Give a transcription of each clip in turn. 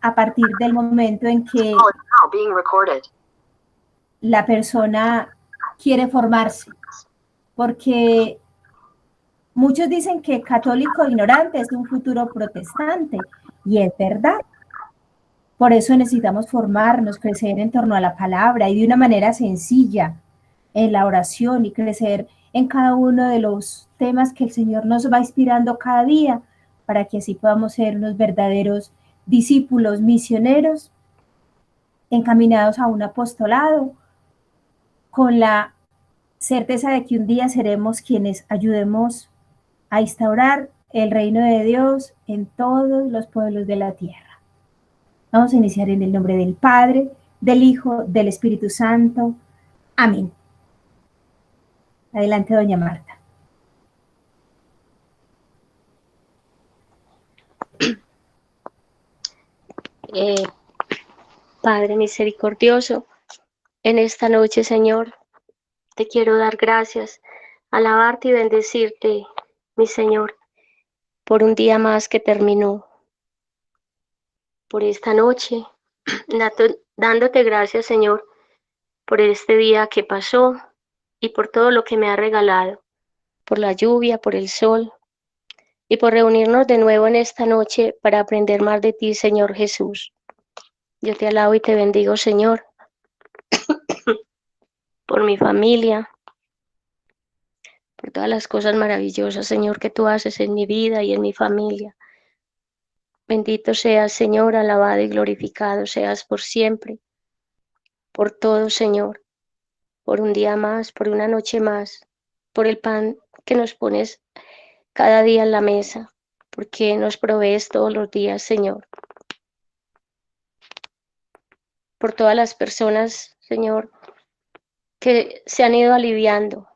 a partir del momento en que la persona quiere formarse, porque muchos dicen que católico ignorante es un futuro protestante, y es verdad. Por eso necesitamos formarnos, crecer en torno a la palabra y de una manera sencilla en la oración y crecer en cada uno de los temas que el Señor nos va inspirando cada día para que así podamos ser unos verdaderos discípulos misioneros encaminados a un apostolado con la certeza de que un día seremos quienes ayudemos a instaurar el reino de Dios en todos los pueblos de la tierra. Vamos a iniciar en el nombre del Padre, del Hijo, del Espíritu Santo. Amén. Adelante, doña Marta. Padre misericordioso, en esta noche, Señor, te quiero dar gracias, alabarte y bendecirte, mi Señor, por un día más que terminó, por esta noche, dándote gracias, Señor, por este día que pasó y por todo lo que me ha regalado, por la lluvia, por el sol y por reunirnos de nuevo en esta noche para aprender más de ti, Señor Jesús. Yo te alabo y te bendigo, Señor, por mi familia, por todas las cosas maravillosas, Señor, que tú haces en mi vida y en mi familia. Bendito seas, Señor, alabado y glorificado seas por siempre, por todo, Señor, por un día más, por una noche más, por el pan que nos pones cada día en la mesa, porque nos provees todos los días, Señor. Por todas las personas, Señor, que se han ido aliviando,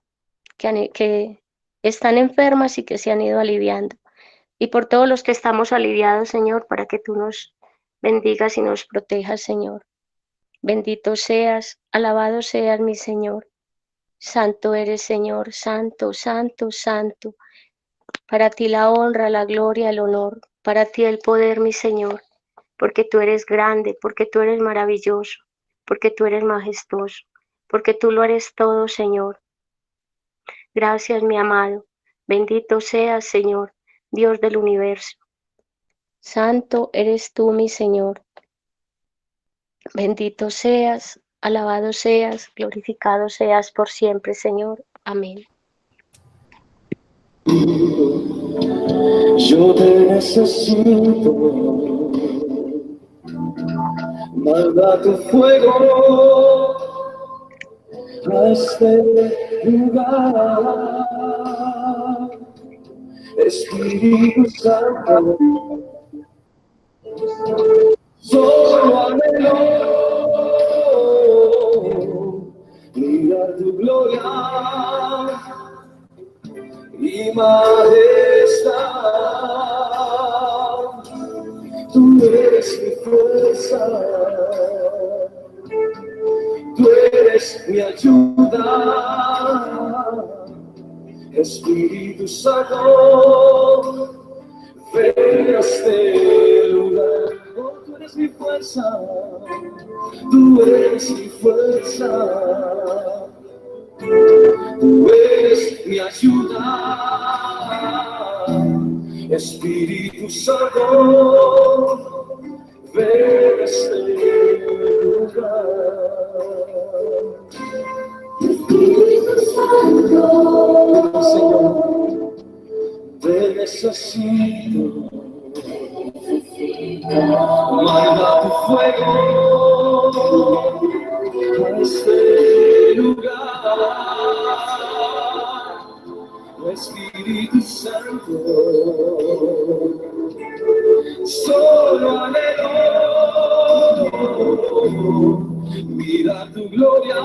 que están enfermas y que se han ido aliviando. Y por todos los que estamos aliviados, Señor, para que tú nos bendigas y nos protejas, Señor. Bendito seas, alabado seas, mi Señor. Santo eres, Señor, santo, santo, santo. Para ti la honra, la gloria, el honor. Para ti el poder, mi Señor. Porque tú eres grande, porque tú eres maravilloso, porque tú eres majestuoso, porque tú lo eres todo, Señor. Gracias, mi amado. Bendito seas, Señor, Dios del universo. Santo eres tú, mi Señor. Bendito seas, alabado seas, glorificado seas por siempre, Señor. Amén. Yo te necesito, manda tu fuego a este lugar, Espíritu Santo. Solo anhelo mirar tu gloria y majestad. Tú eres mi fuerza, tú eres mi ayuda, Espíritu Santo. Ven a este lugar. Oh, tú eres mi fuerza, tú eres mi fuerza, tú eres mi ayuda, Espíritu Santo. Ven a este lugar. Espíritu Santo, Señor, te necesito. Manda tu fuego a este lugar, Espíritu Santo. Solo anhelo mirar tu gloria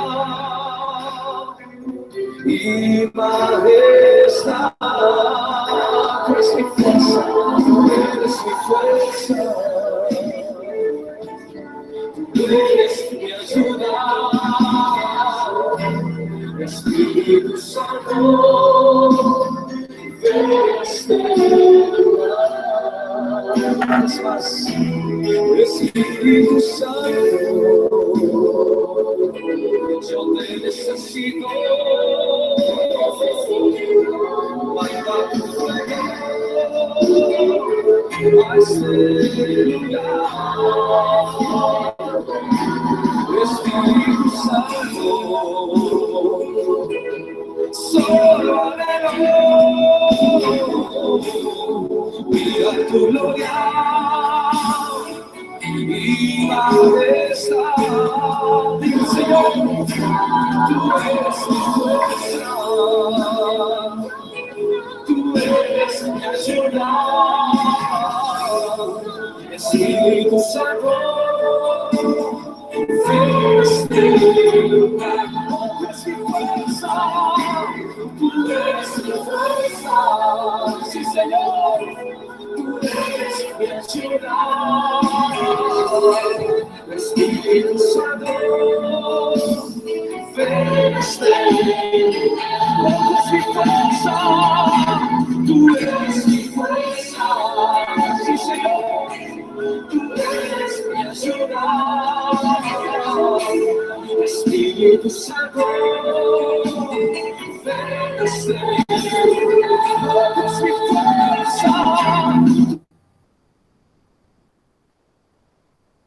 y majestad. Tú eres mi fuerza, tú eres mi fuerza, tú eres mi ayuda, Espíritu Santo. Ven a este lugar. Es más, Espíritu Santo, yo te necesito. Manda tu fuego a este lugar. Espíritu Santo, solo anhelo mira tu gloria y majestad. Dile, Señor, tú eres mi fuerza, tú eres mi ayuda. Espíritu Santo, este lugar, tú eres mi fuerza, tú eres mi fuerza. Sí, Señor, tú eres mi ayuda. Espíritu Santo, ven este lugar, tú eres mi fuerza, sí, Señor, tú eres mi ayuda. Espíritu Santo, ven este lugar, tú eres mi fuerza.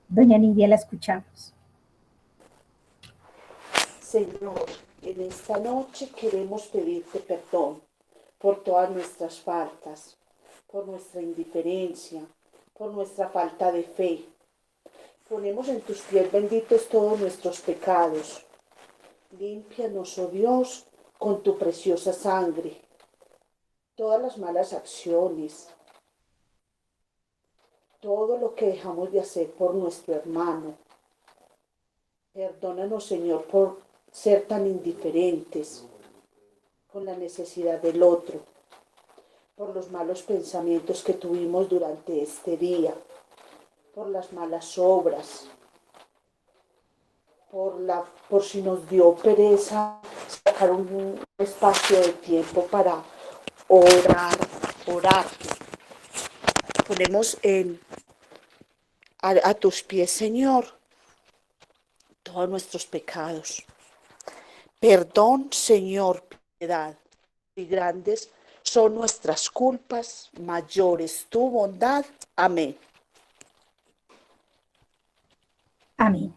Doña Nidia, la escuchamos. Señor, en esta noche queremos pedirte perdón por todas nuestras faltas, por nuestra indiferencia, por nuestra falta de fe. Ponemos en tus pies benditos todos nuestros pecados. Límpianos, oh Dios, con tu preciosa sangre. Todas las malas acciones, todo lo que dejamos de hacer por nuestro hermano. Perdónanos, Señor, por ser tan indiferentes con la necesidad del otro, por los malos pensamientos que tuvimos durante este día, por las malas obras, por si nos dio pereza sacar un espacio de tiempo para orar. Ponemos a tus pies, Señor, todos nuestros pecados. Perdón, Señor, piedad. Y grandes son nuestras culpas, mayores tu bondad. Amén. Amén.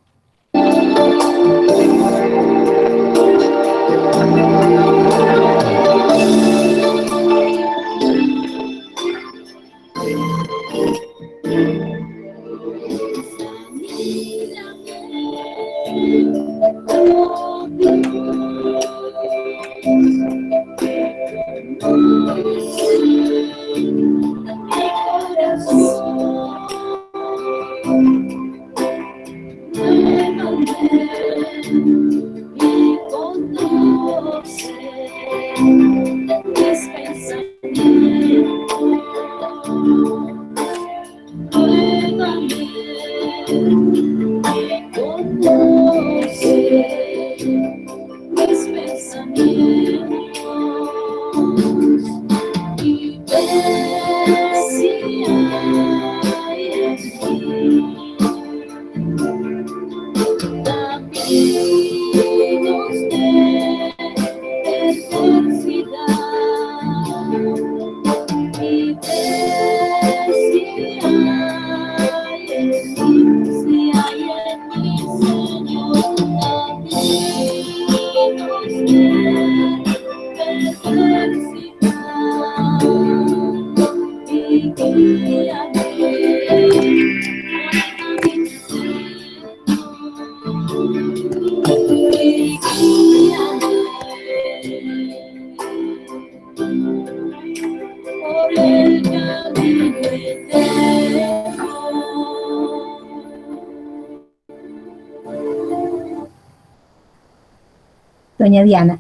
Doña Diana.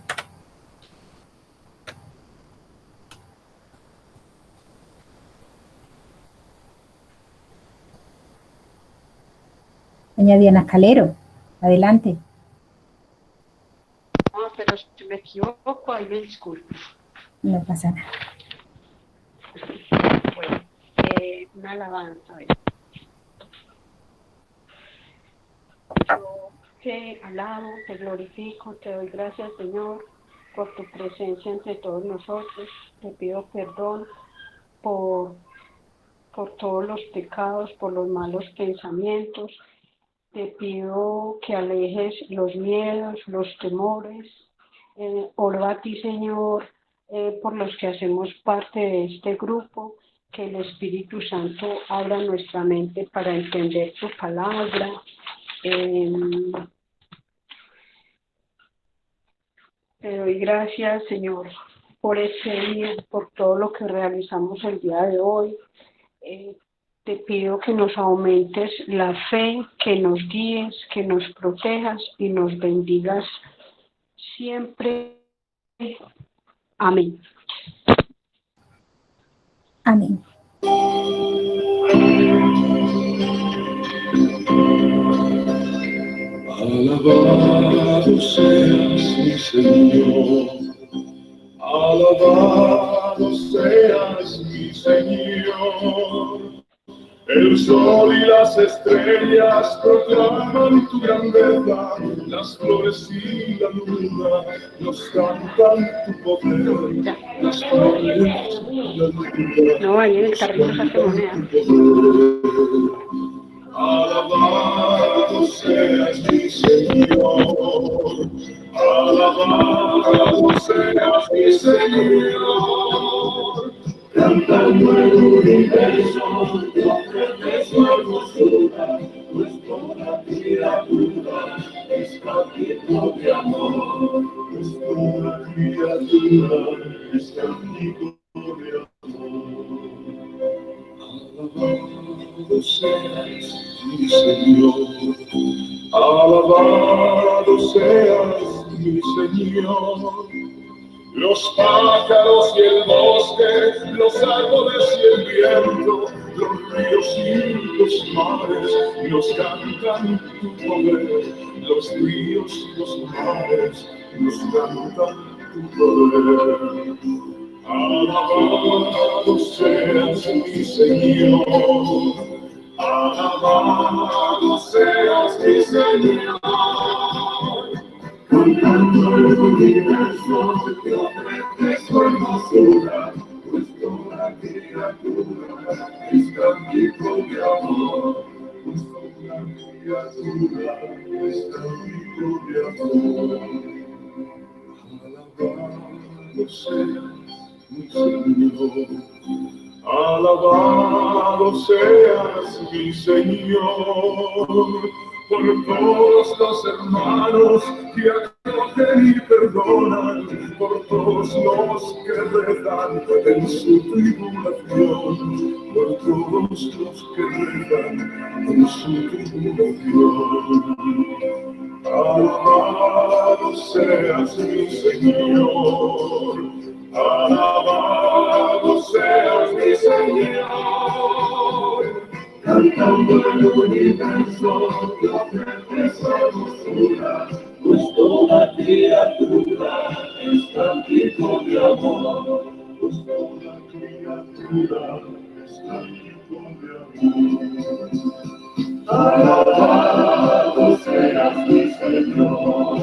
Doña Diana Calero, adelante. No, pero si me equivoco, ahí me disculpo. No pasa nada. Bueno, una alabanza, a ver. te alabo, te glorifico, te doy gracias, Señor, por tu presencia entre todos nosotros. Te pido perdón por, por todos los pecados, por los malos pensamientos. Te pido que alejes los miedos, los temores. Oro a ti, Señor, por los que hacemos parte de este grupo, que el Espíritu Santo abra nuestra mente para entender tu palabra. Te doy gracias, Señor, por este día, por todo lo que realizamos el día de hoy. Te pido que nos aumentes la fe, que nos guíes, que nos protejas y nos bendigas siempre. Amén. Amén. Alabado seas mi Señor, alabado seas mi Señor. El sol y las estrellas proclaman tu grandeza, las flores y la luna nos cantan tu poder, las flores y la luna No, ahí en el carrito saque moneda. Alabado seas mi Señor, alabado seas mi Señor. Cantando el universo, te ofrece su hermosura, pues toda criatura es cántico de amor, pues toda criatura es cántico de amor. Alabado seas mi Señor, alabado seas mi Señor. Los pájaros y el bosque, los árboles y el viento, los ríos y los mares nos cantan tu poder. Los ríos y los mares nos cantan tu poder. Alabado seas mi Señor, alabado seas mi Señor. Cantando el universo, te ofrece su hermosura, pues toda criatura es cántico de amor, pues toda criatura es cántico de amor. Alabado seas mi Señor, alabado seas mi Señor, por todos los hermanos que acogen y perdonan, por todos los que rezan en su tribulación, por todos los que rezan en su tribulación. Alabado seas mi Señor, alabado seas mi Señor. Cantando el universo, te ofrece su hermosura, pues toda criatura es cántico de amor, pues toda criatura es cántico de amor. Alabado seas mi Señor,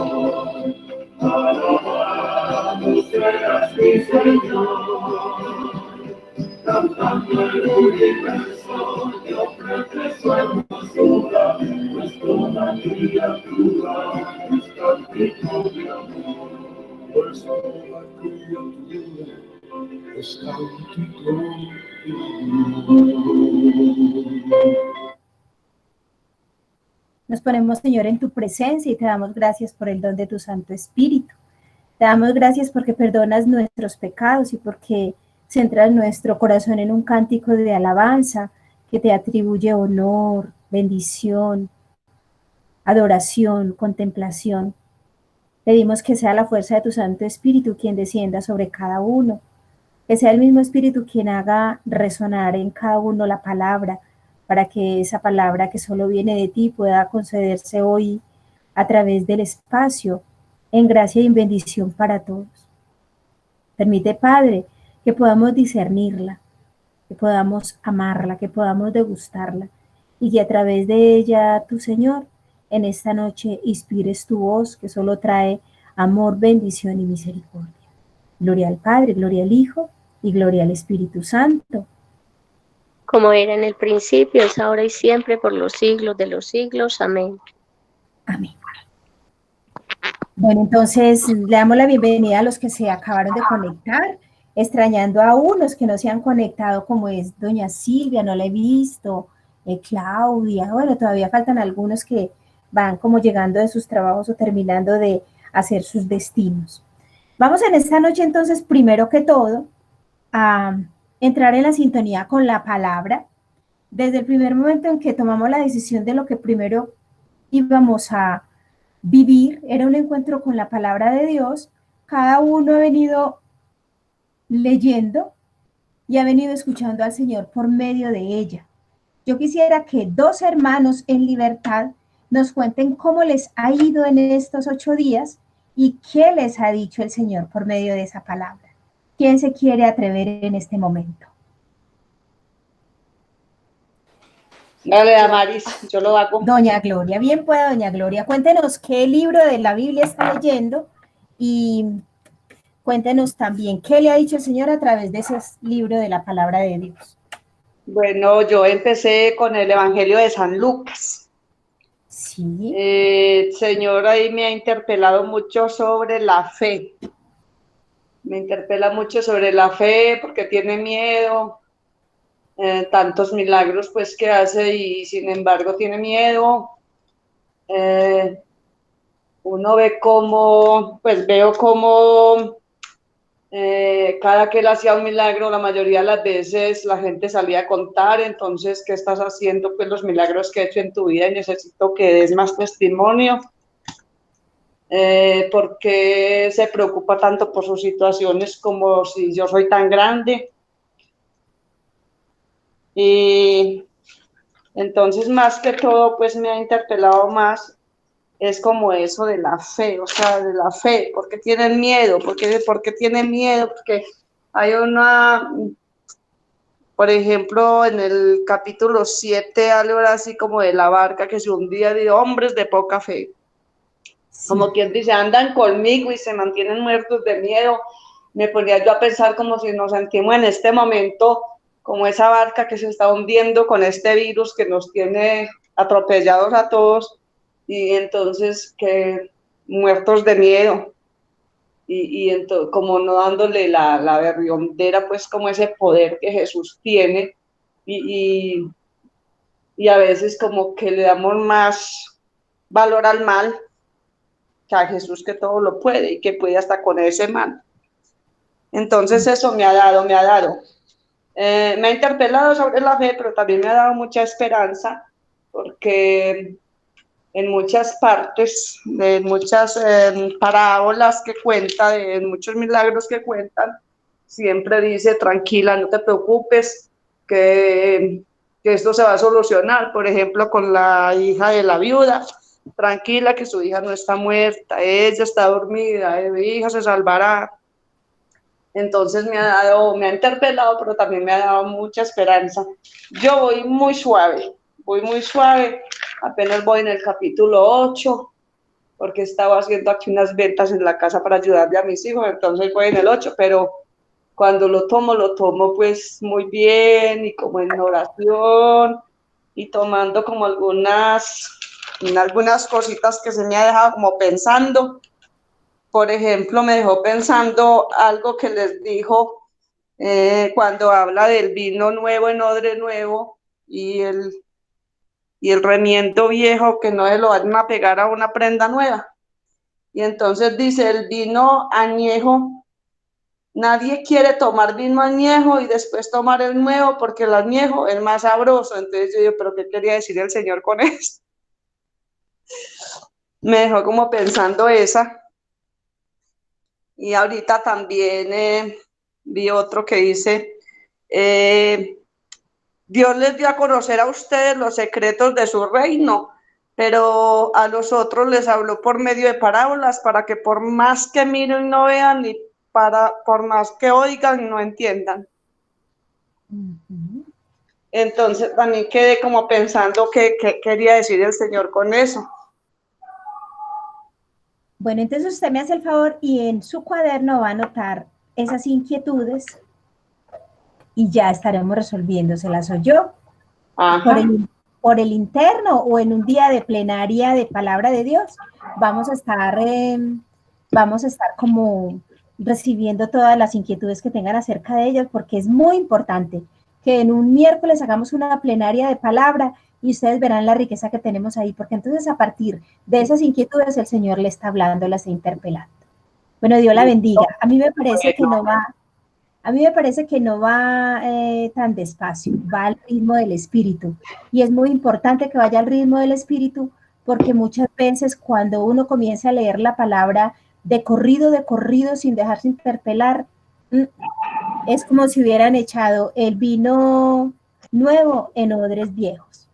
alabado seas mi Señor. Cantando el universo, te ofrece su hermosura, pues toda criatura es cántico de amor, pues toda criatura es cántico de amor. Nos ponemos, Señor, en tu presencia y te damos gracias por el don de tu Santo Espíritu. Te damos gracias porque perdonas nuestros pecados y porque centras nuestro corazón en un cántico de alabanza que te atribuye honor, bendición, adoración, contemplación. Pedimos que sea la fuerza de tu Santo Espíritu quien descienda sobre cada uno, que sea el mismo Espíritu quien haga resonar en cada uno la palabra, para que esa palabra que solo viene de ti pueda concederse hoy a través del espacio, en gracia y en bendición para todos. Permite, Padre, que podamos discernirla, que podamos amarla, que podamos degustarla, y que a través de ella, tu Señor, en esta noche inspires tu voz que solo trae amor, bendición y misericordia. Gloria al Padre, gloria al Hijo y gloria al Espíritu Santo. Como era en el principio, es ahora y siempre, por los siglos de los siglos. Amén. Amén. Bueno, entonces le damos la bienvenida a los que se acabaron de conectar, extrañando a unos que no se han conectado, como es doña Silvia, no la he visto, Claudia, bueno, todavía faltan algunos que van como llegando de sus trabajos o terminando de hacer sus destinos. Vamos en esta noche entonces, primero que todo, a entrar en la sintonía con la palabra. Desde el primer momento en que tomamos la decisión de lo que primero íbamos a vivir, era un encuentro con la palabra de Dios, cada uno ha venido leyendo y ha venido escuchando al Señor por medio de ella. Yo quisiera que dos hermanos en libertad nos cuenten cómo les ha ido en estos 8 días y qué les ha dicho el Señor por medio de esa palabra. ¿Quién se quiere atrever en este momento? Dale, Damaris, yo lo hago. Doña Gloria, bien pueda, doña Gloria. Cuéntenos qué libro de la Biblia está leyendo y cuéntenos también qué le ha dicho el Señor a través de ese libro de la palabra de Dios. Bueno, yo empecé con el Evangelio de San Lucas. Sí. El Señor ahí me ha interpelado mucho sobre la fe. Me interpela mucho sobre la fe porque tiene miedo, tantos milagros pues que hace y sin embargo tiene miedo. Uno ve cómo, pues veo cómo cada que él hacía un milagro, la mayoría de las veces la gente salía a contar, entonces, ¿qué estás haciendo? Pues los milagros que he hecho en tu vida y necesito que des más testimonio. Porque se preocupa tanto por sus situaciones como si yo soy tan grande. Y entonces, más que todo, pues me ha interpelado más, es como eso de la fe, o sea, de la fe, porque tienen miedo, porque tienen miedo, porque hay una, por ejemplo, en el capítulo 7, algo así como de la barca que se hundía de hombres de poca fe. Sí. Como quien dice, andan conmigo y se mantienen muertos de miedo. Me ponía yo a pensar como si nos sentimos en este momento como esa barca que se está hundiendo con este virus que nos tiene atropellados a todos y entonces que muertos de miedo y entonces, como no dándole la berriondera, pues como ese poder que Jesús tiene y a veces como que le damos más valor al mal que a Jesús que todo lo puede y que puede hasta con ese mal. Entonces eso me ha dado. Me ha interpelado sobre la fe, pero también me ha dado mucha esperanza, porque en muchas partes, en muchas parábolas que cuenta, en muchos milagros que cuentan, siempre dice, tranquila, no te preocupes, que esto se va a solucionar. Por ejemplo, con la hija de la viuda, tranquila que su hija no está muerta, ella está dormida, mi hija se salvará. Entonces me ha interpelado, pero también me ha dado mucha esperanza. Yo voy muy suave, apenas voy en el capítulo 8, porque estaba haciendo aquí unas ventas en la casa para ayudarle a mis hijos, entonces voy en el 8, pero cuando lo tomo pues muy bien y como en oración y tomando como algunas cositas que se me ha dejado como pensando. Por ejemplo, me dejó pensando algo que les dijo cuando habla del vino nuevo en odre nuevo y el remiendo viejo que no se lo van a pegar a una prenda nueva. Y entonces dice, el vino añejo, nadie quiere tomar vino añejo y después tomar el nuevo porque el añejo es más sabroso. Entonces yo digo, ¿pero qué quería decir el Señor con esto? Me dejó como pensando esa. Y ahorita también vi otro que dice, Dios les dio a conocer a ustedes los secretos de su reino, pero a los otros les habló por medio de parábolas para que por más que miren no vean y por más que oigan no entiendan. Entonces también quedé como pensando qué quería decir el Señor con eso. Bueno, entonces usted me hace el favor y en su cuaderno va a anotar esas inquietudes y ya estaremos resolviéndoselas. O yo, por Ajá. por el interno o en un día de plenaria de palabra de Dios, vamos a estar como recibiendo todas las inquietudes que tengan acerca de ellas, porque es muy importante que en un miércoles hagamos una plenaria de palabra y ustedes verán la riqueza que tenemos ahí, porque entonces a partir de esas inquietudes el Señor le está hablando, las está interpelando. Bueno, Dios la bendiga. A mí me parece que no va, a mí me parece que no va tan despacio, va al ritmo del espíritu. Y es muy importante que vaya al ritmo del espíritu, porque muchas veces cuando uno comienza a leer la palabra de corrido, sin dejarse interpelar, es como si hubieran echado el vino nuevo en odres viejos.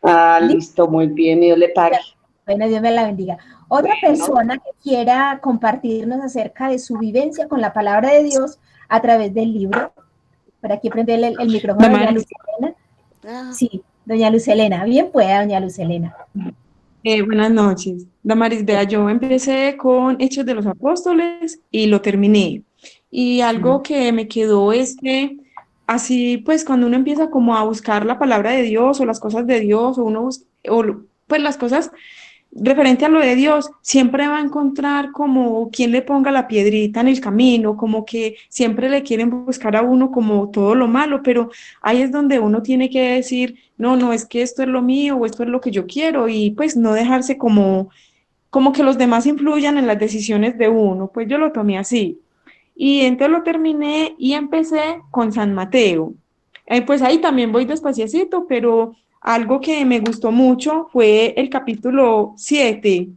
Ah, ¿Listo? listo, muy bien, Dios le pague. Bueno, Dios me la bendiga. Otra persona que quiera compartirnos acerca de su vivencia con la palabra de Dios a través del libro. Por aquí prende el micrófono, doña Damaris, Lucelena. Sí, doña Lucelena. Bien pueda, doña Lucelena. buenas noches. Damaris, vea, yo empecé con Hechos de los Apóstoles y lo terminé. Y algo que me quedó es que así, pues, cuando uno empieza como a buscar la palabra de Dios o las cosas de Dios, o uno pues las cosas referente a lo de Dios, siempre va a encontrar como quien le ponga la piedrita en el camino, como que siempre le quieren buscar a uno como todo lo malo, pero ahí es donde uno tiene que decir, no, no, es que esto es lo mío o esto es lo que yo quiero y pues no dejarse como que los demás influyan en las decisiones de uno, pues yo lo tomé así. Y entonces lo terminé y empecé con San Mateo. Pues ahí también voy despaciecito, pero algo que me gustó mucho fue el capítulo 7,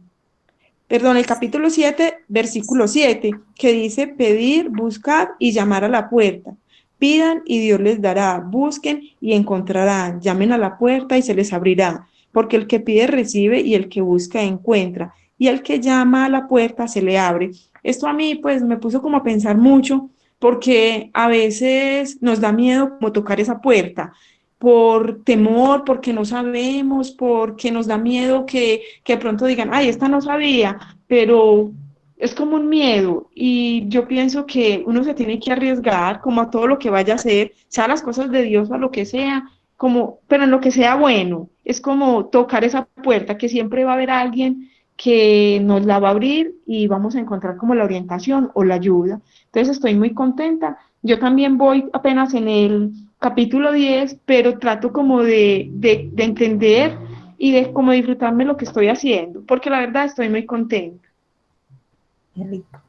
perdón, el capítulo 7, versículo 7, que dice pedir, buscar y llamar a la puerta. Pidan y Dios les dará, busquen y encontrarán, llamen a la puerta y se les abrirá, porque el que pide recibe y el que busca encuentra, y el que llama a la puerta se le abre. Esto a mí pues me puso como a pensar mucho, porque a veces nos da miedo como tocar esa puerta, por temor, porque no sabemos, porque nos da miedo que de pronto digan, ay, esta no sabía, pero es como un miedo y yo pienso que uno se tiene que arriesgar como a todo lo que vaya a hacer, sea las cosas de Dios o a lo que sea, como, pero en lo que sea bueno, es como tocar esa puerta que siempre va a haber alguien que nos la va a abrir y vamos a encontrar como la orientación o la ayuda. Entonces estoy muy contenta. Yo también voy apenas en el capítulo 10, pero trato como de entender y de como disfrutarme lo que estoy haciendo, porque la verdad estoy muy contenta. Qué rico.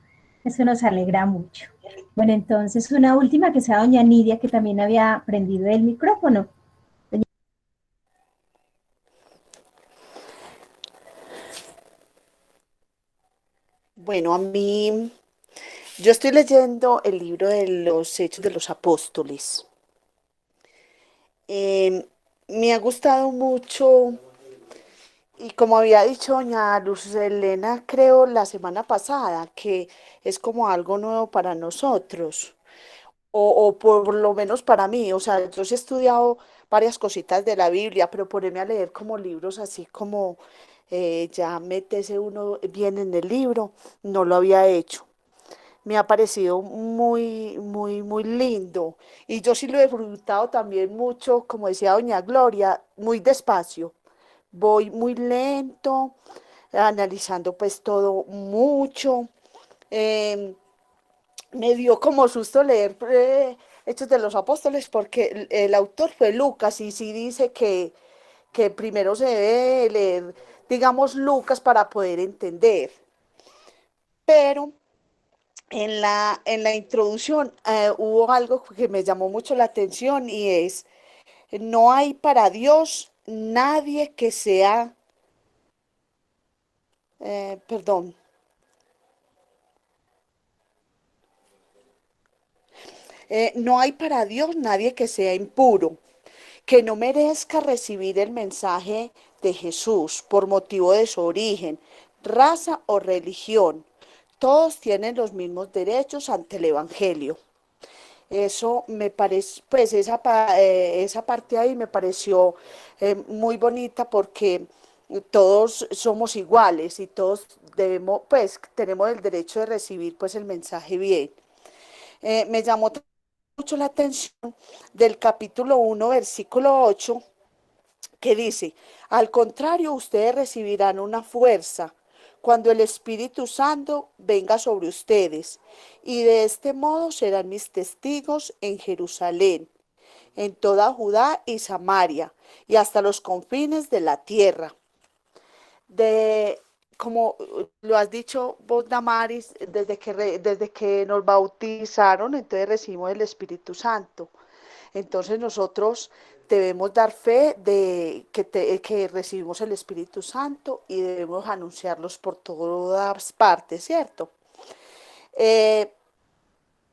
Eso nos alegra mucho. Bueno, entonces una última que sea doña Nidia, que también había prendido el micrófono. Bueno, a mí, yo estoy leyendo el libro de los Hechos de los Apóstoles. Me ha gustado mucho y como había dicho doña Luz Elena, creo la semana pasada, que es como algo nuevo para nosotros, o por lo menos para mí. O sea, yo sí he estudiado varias cositas de la Biblia, pero ponerme a leer como libros así como ya métese uno bien en el libro, no lo había hecho. Me ha parecido muy, muy, muy lindo. Y yo sí lo he disfrutado también mucho, como decía doña Gloria, muy despacio. Voy muy lento, analizando pues todo mucho. Eh, Me dio como susto leer Hechos de los Apóstoles porque el autor fue Lucas y sí dice que primero se debe leer, digamos, Lucas para poder entender. Pero en la introducción hubo algo que me llamó mucho la atención y es, no hay para Dios nadie que sea, perdón, no hay para Dios nadie que sea impuro, que no merezca recibir el mensaje de Jesús por motivo de su origen, raza o religión. Todos tienen los mismos derechos ante el Evangelio. Eso me parece, pues esa parte ahí me pareció muy bonita porque todos somos iguales y todos debemos, pues tenemos el derecho de recibir pues el mensaje bien. Me llamó mucho la atención del capítulo 1, versículo 8, que dice, al contrario, ustedes recibirán una fuerza cuando el Espíritu Santo venga sobre ustedes, y de este modo serán mis testigos en Jerusalén, en toda Judá y Samaria, y hasta los confines de la tierra. De, como lo has dicho vos, Damaris, desde que nos bautizaron, entonces recibimos el Espíritu Santo. Entonces nosotros debemos dar fe de que recibimos el Espíritu Santo y debemos anunciarlos por todas partes, ¿cierto?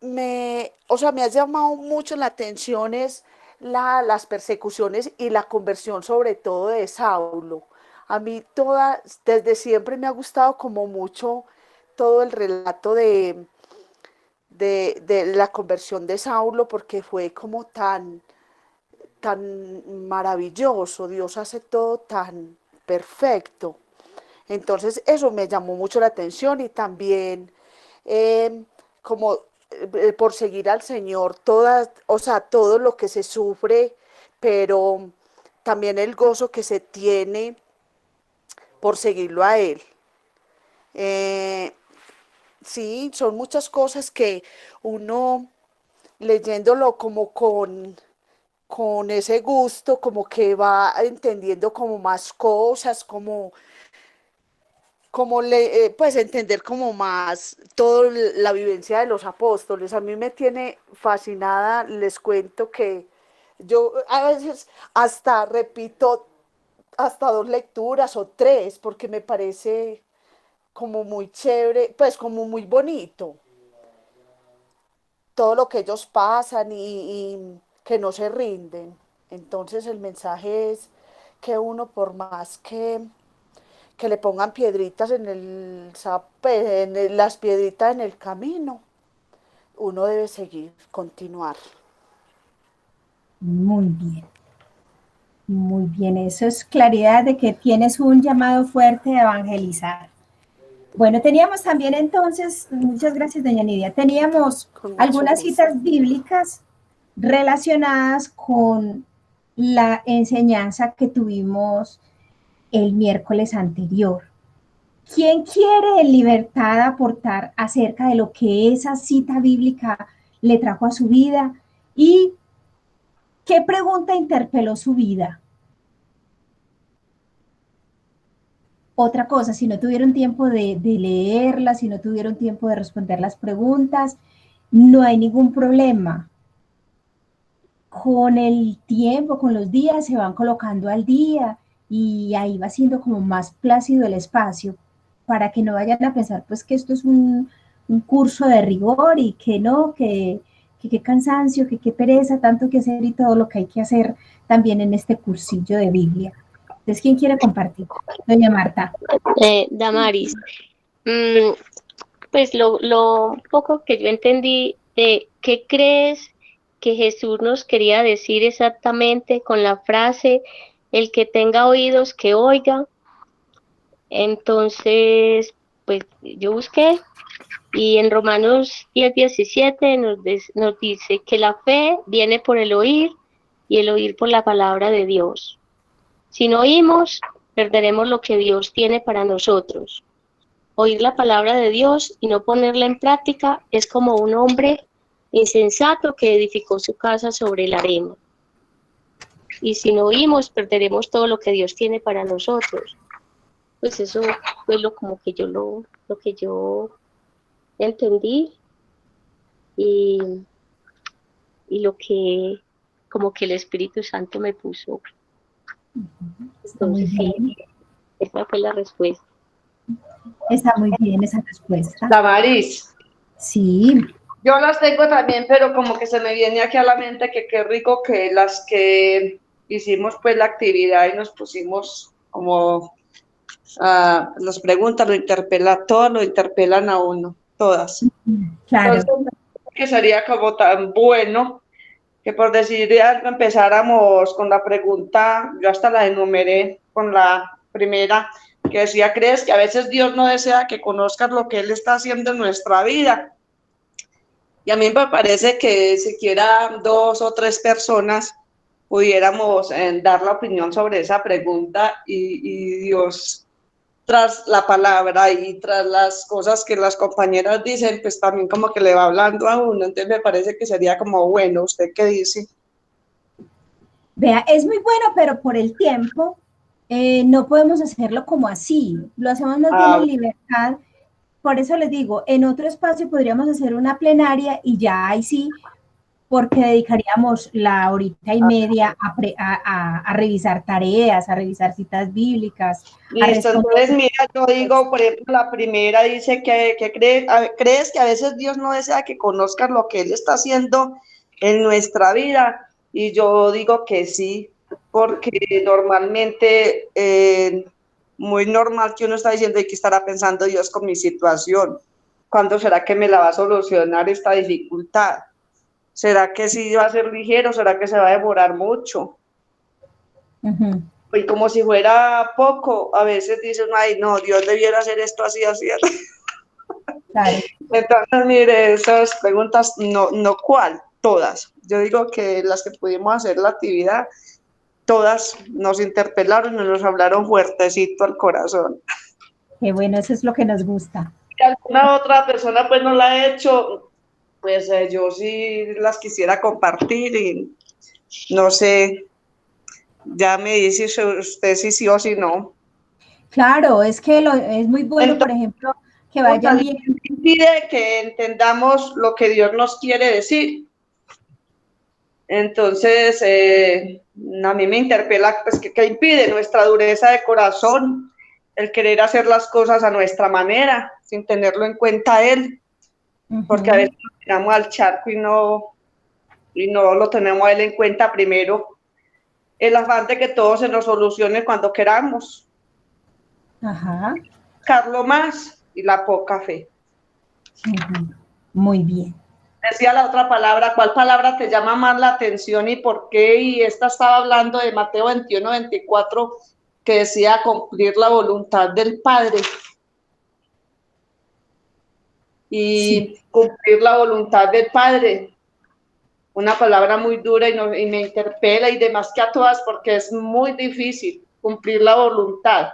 Me ha llamado mucho la atención es las persecuciones y la conversión sobre todo de Saulo. A mí desde siempre me ha gustado como mucho todo el relato de la conversión de Saulo porque fue como tan maravilloso, Dios hace todo tan perfecto. Entonces eso me llamó mucho la atención y también como por seguir al Señor, o sea, todo lo que se sufre, pero también el gozo que se tiene por seguirlo a Él. Sí, son muchas cosas que uno leyéndolo como con ese gusto, como que va entendiendo como más cosas, pues entender como más toda la vivencia de los apóstoles. A mí me tiene fascinada, les cuento que yo a veces hasta repito hasta 2 lecturas o 3, porque me parece como muy chévere, pues como muy bonito todo lo que ellos pasan y que no se rinden. Entonces el mensaje es que uno por más que le pongan piedritas las piedritas en el camino, uno debe seguir, continuar. Muy bien. Muy bien, eso es claridad de que tienes un llamado fuerte de evangelizar. Bueno, teníamos también entonces, muchas gracias, doña Nidia, teníamos algunas citas bíblicas relacionadas con la enseñanza que tuvimos el miércoles anterior. ¿Quién quiere en libertad aportar acerca de lo que esa cita bíblica le trajo a su vida y qué pregunta interpeló su vida? Otra cosa, si no tuvieron tiempo de leerla, si no tuvieron tiempo de responder las preguntas, no hay ningún problema. Con el tiempo, con los días, se van colocando al día y ahí va siendo como más plácido el espacio para que no vayan a pensar pues que esto es un curso de rigor y que no, que qué cansancio, que qué pereza, tanto que hacer y todo lo que hay que hacer también en este cursillo de Biblia. Entonces, ¿quién quiere compartir? Doña Marta. Damaris, pues lo poco que yo entendí de qué crees que Jesús nos quería decir exactamente con la frase, el que tenga oídos que oiga. Entonces, pues yo busqué y en Romanos 10:17 nos dice que la fe viene por el oír y el oír por la palabra de Dios. Si no oímos, perderemos lo que Dios tiene para nosotros. Oír la palabra de Dios y no ponerla en práctica es como un hombre insensato que edificó su casa sobre la arena. Y si no oímos, perderemos todo lo que Dios tiene para nosotros. Pues eso fue lo que yo entendí y lo que como que el Espíritu Santo me puso. Entonces sí, esa fue la respuesta. Está muy bien esa respuesta. Damaris. Sí. Yo las tengo también, pero como que se me viene aquí a la mente que qué rico que las que hicimos pues la actividad y nos pusimos como las preguntas, todos lo interpelan a uno, todas. Claro. Entonces, que sería como tan bueno que por decir algo empezáramos con la pregunta, yo hasta la enumeré con la primera, que decía, ¿crees que a veces Dios no desea que conozcas lo que Él está haciendo en nuestra vida? Y a mí me parece que siquiera 2 o 3 personas pudiéramos dar la opinión sobre esa pregunta y Dios, tras la palabra y tras las cosas que las compañeras dicen, pues también como que le va hablando a uno. Entonces me parece que sería como, bueno, ¿usted qué dice? Vea, es muy bueno, pero por el tiempo no podemos hacerlo como así. Lo hacemos más bien en libertad. Por eso les digo, en otro espacio podríamos hacer una plenaria y ya ahí sí, porque dedicaríamos la horita y media a revisar tareas, a revisar citas bíblicas, a Listo, responder. entonces mira, yo digo, por ejemplo, la primera dice que crees que a veces Dios no desea que conozcas lo que Él está haciendo en nuestra vida, y yo digo que sí, porque normalmente, muy normal que uno está diciendo, ¿y qué estará pensando Dios con mi situación? ¿Cuándo será que me la va a solucionar esta dificultad? ¿Será que sí va a ser ligero? ¿Será que se va a demorar mucho? Uh-huh. Y como si fuera poco, a veces dicen, ay, no, Dios debiera hacer esto así, así, así. Claro. Entonces, mire, esas preguntas, no cuál, todas. Yo digo que las que pudimos hacer la actividad, todas nos interpelaron y nos hablaron fuertecito al corazón. Qué bueno, eso es lo que nos gusta. Si alguna otra persona pues no la ha hecho, pues yo sí las quisiera compartir y no sé, ya me dice usted si sí o si no. Claro, es que es muy bueno, por ejemplo, que vayan bien. Impide que entendamos lo que Dios nos quiere decir. Entonces, a mí me interpela, pues, ¿qué impide? Nuestra dureza de corazón, el querer hacer las cosas a nuestra manera, sin tenerlo en cuenta Él, porque a veces nos tiramos al charco y no lo tenemos a Él en cuenta primero. El afán de que todo se nos solucione cuando queramos. Ajá. Buscarlo más y la poca fe. Muy bien. Decía la otra palabra, ¿cuál palabra te llama más la atención y por qué? Y esta estaba hablando de Mateo 21, 24, que decía cumplir la voluntad del Padre. Y sí, cumplir la voluntad del Padre, una palabra muy dura y me interpela y demás que a todas, porque es muy difícil cumplir la voluntad,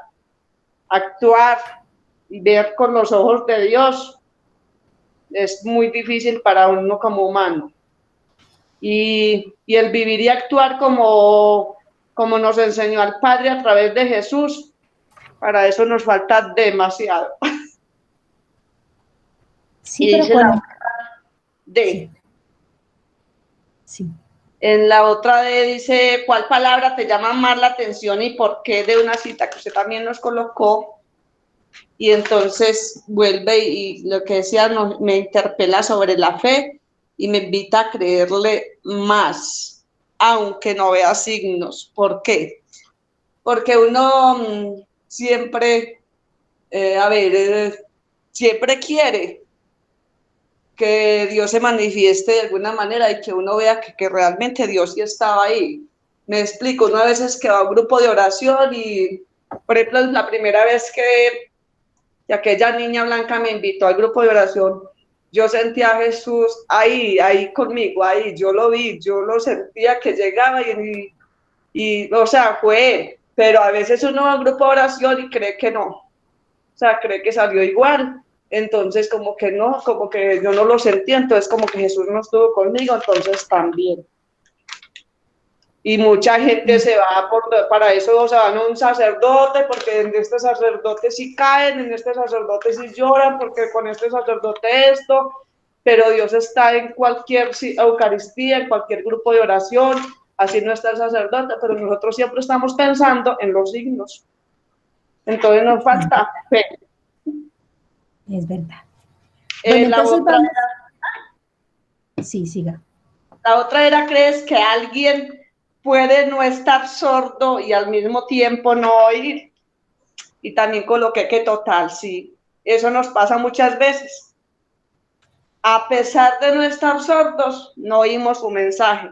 actuar y ver con los ojos de Dios. Es muy difícil para uno como humano. Y el vivir y actuar como nos enseñó al Padre a través de Jesús, para eso nos falta demasiado. Sí, y pero dice cuando... D. Sí. En la otra D dice, ¿cuál palabra te llama más la atención y por qué? De una cita que usted también nos colocó. Y entonces vuelve y lo que decía me interpela sobre la fe y me invita a creerle más, aunque no vea signos. ¿Por qué? Porque uno siempre, siempre quiere que Dios se manifieste de alguna manera y que uno vea que realmente Dios sí estaba ahí. Me explico, una vez es que va a un grupo de oración y, por ejemplo, la primera vez que aquella niña blanca me invitó al grupo de oración, yo sentía a Jesús ahí conmigo, ahí, yo lo vi, yo lo sentía que llegaba y o sea, fue él, pero a veces uno va a un grupo de oración y cree que no, o sea, cree que salió igual, entonces como que no, como que yo no lo sentía, entonces como que Jesús no estuvo conmigo, entonces también. Y mucha gente se va para eso, se van a un sacerdote, porque en este sacerdote sí caen, en este sacerdote sí lloran, porque con este sacerdote esto, pero Dios está en cualquier Eucaristía, en cualquier grupo de oración, así no está el sacerdote, pero nosotros siempre estamos pensando en los signos. Entonces nos falta fe. Es verdad. Bueno, entonces vamos... Sí, siga. La otra era, ¿crees que alguien puede no estar sordo y al mismo tiempo no oír? Y también coloqué que total, sí, eso nos pasa muchas veces. A pesar de no estar sordos, no oímos su mensaje,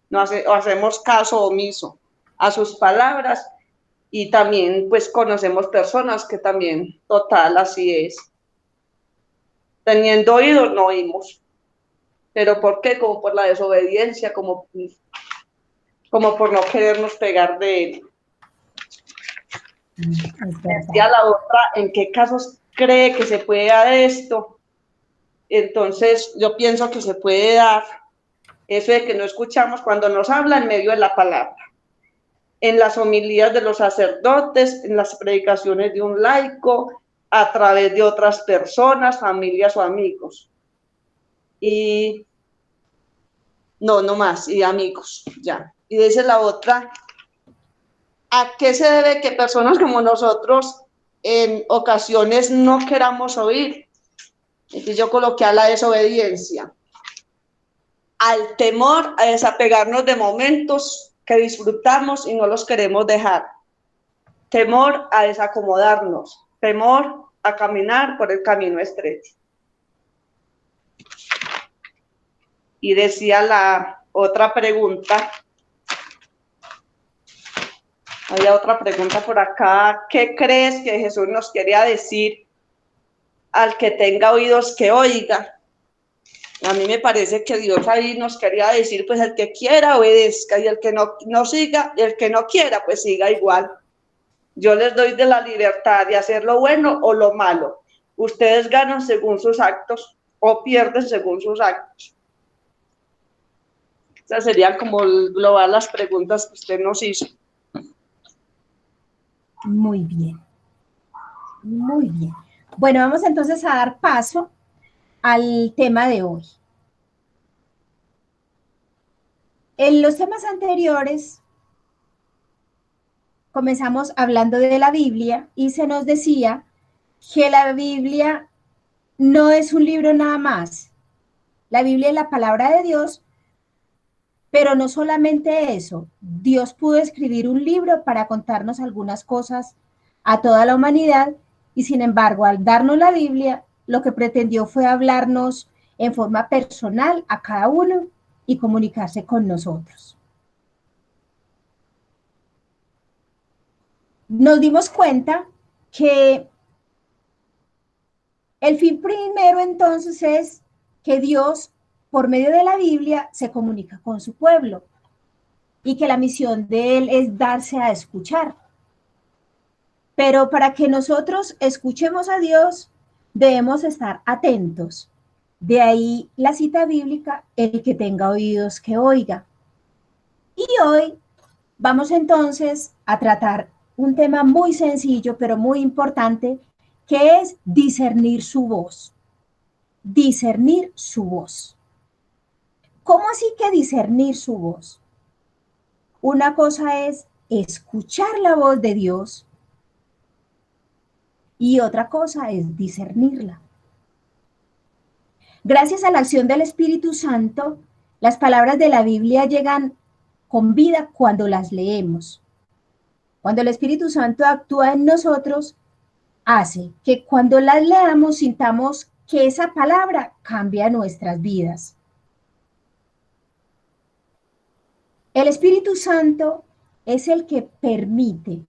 no hacemos caso omiso a sus palabras Y también pues conocemos personas que también, total, así es. Teniendo oídos no oímos. ¿Pero por qué? Como por la desobediencia, como por no querernos pegar de él. Decía la otra, ¿en qué casos cree que se puede dar esto? Entonces yo pienso que se puede dar eso de que no escuchamos cuando nos habla en medio de la palabra, en las homilías de los sacerdotes, en las predicaciones de un laico, a través de otras personas, familias o amigos. Y no más, y amigos, ya. Y dice la otra, ¿a qué se debe que personas como nosotros en ocasiones no queramos oír? Entonces yo coloqué a la desobediencia, al temor a desapegarnos de momentos que disfrutamos y no los queremos dejar, temor a desacomodarnos, temor a caminar por el camino estrecho. Y decía la otra pregunta, había otra pregunta por acá, ¿qué crees que Jesús nos quería decir al que tenga oídos que oiga? A mí me parece que Dios ahí nos quería decir, pues el que quiera obedezca, y el que no siga, y el que no quiera, pues siga igual. Yo les doy de la libertad de hacer lo bueno o lo malo. Ustedes ganan según sus actos o pierden según sus actos. Esas serían como global las preguntas que usted nos hizo. Muy bien. Muy bien. Bueno, vamos entonces a dar paso al tema de hoy. En los temas anteriores comenzamos hablando de la Biblia y se nos decía que la Biblia no es un libro nada más. La Biblia es la palabra de Dios, pero no solamente eso. Dios pudo escribir un libro para contarnos algunas cosas a toda la humanidad y sin embargo, al darnos la Biblia, lo que pretendió fue hablarnos en forma personal a cada uno y comunicarse con nosotros. Nos dimos cuenta que el fin primero entonces es que Dios, por medio de la Biblia, se comunica con su pueblo y que la misión de él es darse a escuchar. Pero para que nosotros escuchemos a Dios, debemos estar atentos. De ahí la cita bíblica, el que tenga oídos que oiga. Y hoy vamos entonces a tratar un tema muy sencillo, pero muy importante, que es discernir su voz. Discernir su voz. ¿Cómo así que discernir su voz? Una cosa es escuchar la voz de Dios y otra cosa es discernirla. Gracias a la acción del Espíritu Santo, las palabras de la Biblia llegan con vida cuando las leemos. Cuando el Espíritu Santo actúa en nosotros, hace que cuando las leamos sintamos que esa palabra cambia nuestras vidas. El Espíritu Santo es el que permite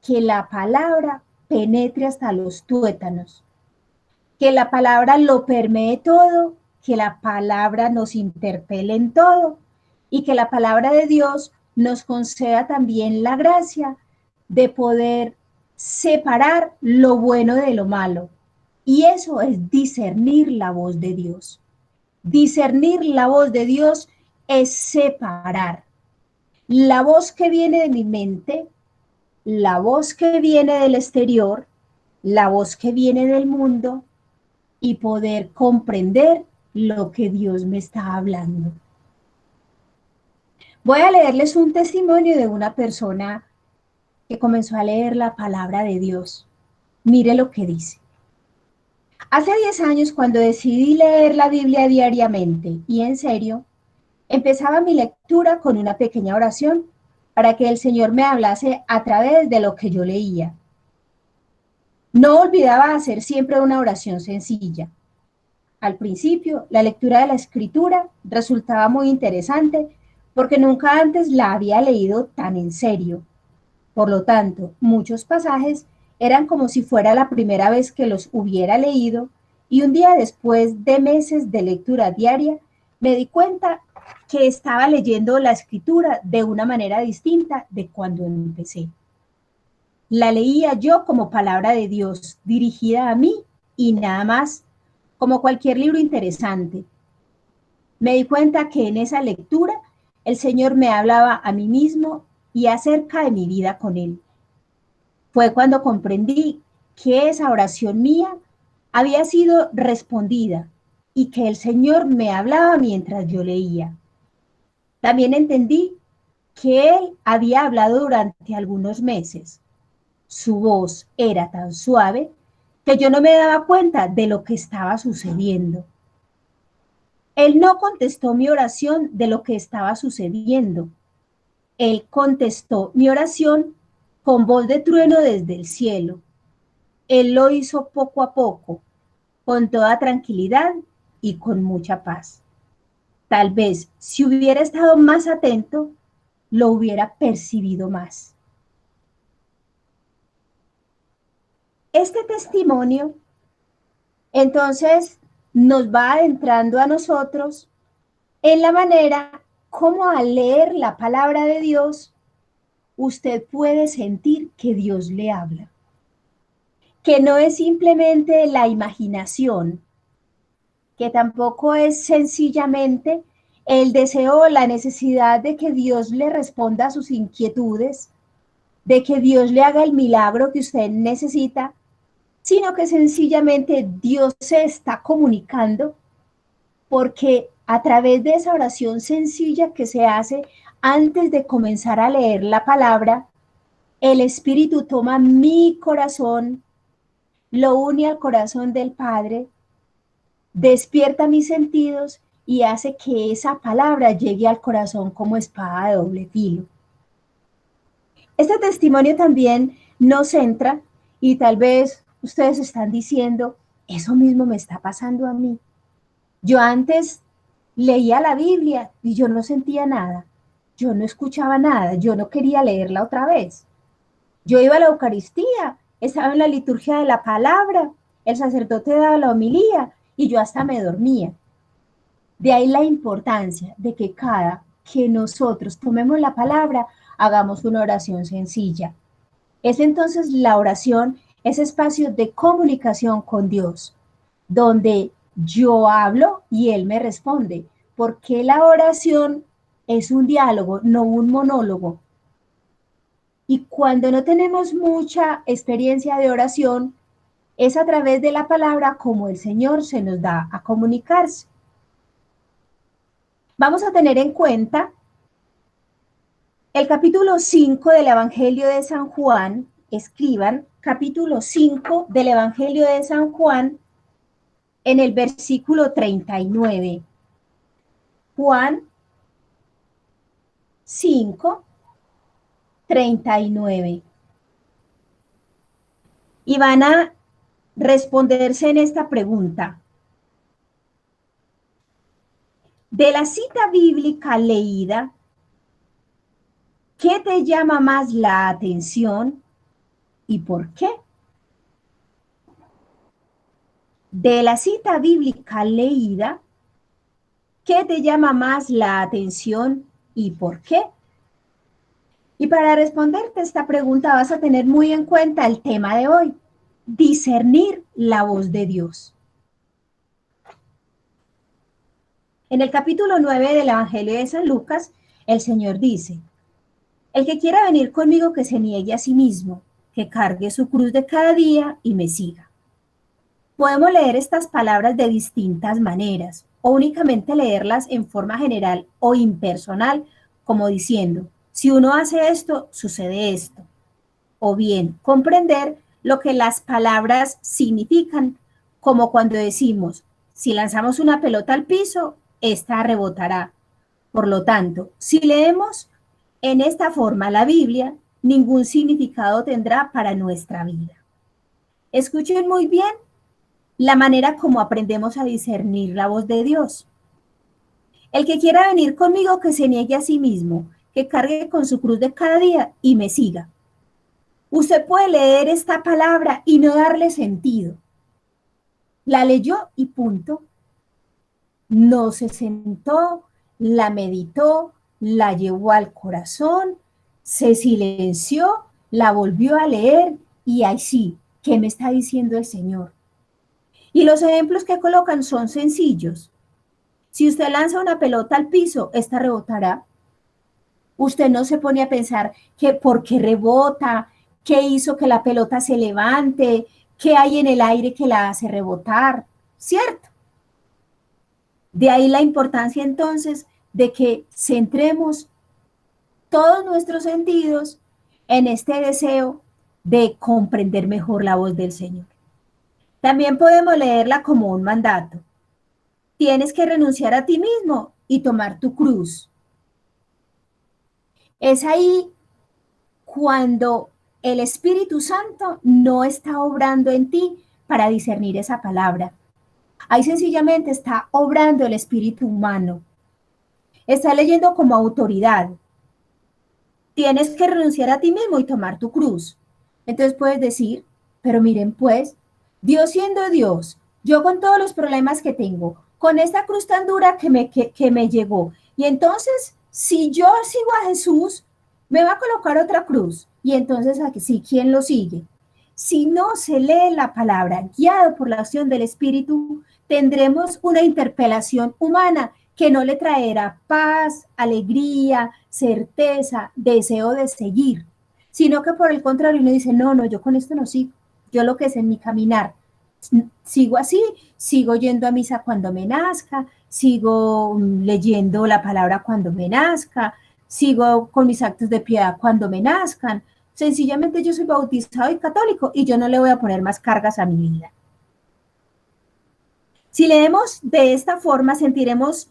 que la palabra penetre hasta los tuétanos, que la palabra lo permee todo, que la palabra nos interpele en todo y que la palabra de Dios nos conceda también la gracia de poder separar lo bueno de lo malo. Y eso es discernir la voz de Dios. Discernir la voz de Dios es separar la voz que viene de mi mente, la voz que viene del exterior, la voz que viene del mundo y poder comprender lo que Dios me está hablando. Voy a leerles un testimonio de una persona que comenzó a leer la palabra de Dios. Mire lo que dice. Hace 10 años, cuando decidí leer la Biblia diariamente y en serio, empezaba mi lectura con una pequeña oración para que el Señor me hablase a través de lo que yo leía. No olvidaba hacer siempre una oración sencilla. Al principio, la lectura de la Escritura resultaba muy interesante porque nunca antes la había leído tan en serio. Por lo tanto, muchos pasajes eran como si fuera la primera vez que los hubiera leído, y un día después de meses de lectura diaria, me di cuenta que estaba leyendo la escritura de una manera distinta de cuando empecé. La leía yo como palabra de Dios, dirigida a mí y nada más, como cualquier libro interesante. Me di cuenta que en esa lectura el Señor me hablaba a mí mismo y acerca de mi vida con Él. Fue cuando comprendí que esa oración mía había sido respondida y que el Señor me hablaba mientras yo leía. También entendí que Él había hablado durante algunos meses. Su voz era tan suave que yo no me daba cuenta de lo que estaba sucediendo. Él no contestó mi oración de lo que estaba sucediendo. Él contestó mi oración con voz de trueno desde el cielo. Él lo hizo poco a poco, con toda tranquilidad y con mucha paz. Tal vez si hubiera estado más atento, lo hubiera percibido más. Este testimonio, entonces, nos va adentrando a nosotros en la manera como al leer la palabra de Dios, usted puede sentir que Dios le habla. Que no es simplemente la imaginación, que tampoco es sencillamente el deseo o la necesidad de que Dios le responda a sus inquietudes, de que Dios le haga el milagro que usted necesita, sino que sencillamente Dios se está comunicando porque a través de esa oración sencilla que se hace antes de comenzar a leer la palabra, el Espíritu toma mi corazón, lo une al corazón del Padre, despierta mis sentidos y hace que esa palabra llegue al corazón como espada de doble filo. Este testimonio también nos centra y tal vez ustedes están diciendo, eso mismo me está pasando a mí. Yo antes leía la Biblia y yo no sentía nada, yo no escuchaba nada, yo no quería leerla otra vez. Yo iba a la Eucaristía, estaba en la liturgia de la palabra, el sacerdote daba la homilía y yo hasta me dormía. De ahí la importancia de que cada que nosotros tomemos la palabra, hagamos una oración sencilla. Es entonces la oración, ese espacio de comunicación con Dios, donde yo hablo y Él me responde, porque la oración es un diálogo, no un monólogo. Y cuando no tenemos mucha experiencia de oración, es a través de la palabra como el Señor se nos da a comunicarse. Vamos a tener en cuenta el capítulo 5 del Evangelio de San Juan. Escriban capítulo 5 del Evangelio de San Juan en el versículo 39. Juan 5, 39. Y van a responderse en esta pregunta. De la cita bíblica leída, ¿qué te llama más la atención y por qué? De la cita bíblica leída, ¿qué te llama más la atención y por qué? Y para responderte esta pregunta vas a tener muy en cuenta el tema de hoy, discernir la voz de Dios. En el capítulo 9 del Evangelio de San Lucas, el Señor dice, el que quiera venir conmigo que se niegue a sí mismo, que cargue su cruz de cada día y me siga. Podemos leer estas palabras de distintas maneras, o únicamente leerlas en forma general o impersonal, como diciendo, si uno hace esto, sucede esto. O bien, comprender lo que las palabras significan, como cuando decimos, si lanzamos una pelota al piso, esta rebotará. Por lo tanto, si leemos en esta forma la Biblia, ningún significado tendrá para nuestra vida. Escuchen muy bien la manera como aprendemos a discernir la voz de Dios. El que quiera venir conmigo, que se niegue a sí mismo, que cargue con su cruz de cada día y me siga. Usted puede leer esta palabra y no darle sentido. La leyó y punto. No se sentó, la meditó, la llevó al corazón, se silenció, la volvió a leer y ahí sí, ¿qué me está diciendo el Señor? Y los ejemplos que colocan son sencillos. Si usted lanza una pelota al piso, esta rebotará. Usted no se pone a pensar que por qué rebota, qué hizo que la pelota se levante, qué hay en el aire que la hace rebotar, ¿cierto? De ahí la importancia entonces de que centremos todos nuestros sentidos en este deseo de comprender mejor la voz del Señor. También podemos leerla como un mandato. Tienes que renunciar a ti mismo y tomar tu cruz. Es ahí cuando el Espíritu Santo no está obrando en ti para discernir esa palabra. Ahí sencillamente está obrando el espíritu humano. Está leyendo como autoridad. Tienes que renunciar a ti mismo y tomar tu cruz. Entonces puedes decir, pero miren pues, Dios siendo Dios, yo con todos los problemas que tengo, con esta cruz tan dura que me llegó, y entonces si yo sigo a Jesús, me va a colocar otra cruz. Y entonces aquí sí, ¿quién lo sigue? Si no se lee la palabra, guiado por la acción del Espíritu, tendremos una interpelación humana que no le traerá paz, alegría, certeza, deseo de seguir, sino que por el contrario uno dice, no, yo con esto no sigo, yo lo que es en mi caminar, sigo así, sigo yendo a misa cuando me nazca, sigo leyendo la palabra cuando me nazca, sigo con mis actos de piedad cuando me nazcan. Sencillamente yo soy bautizado y católico y yo no le voy a poner más cargas a mi vida. Si leemos de esta forma, sentiremos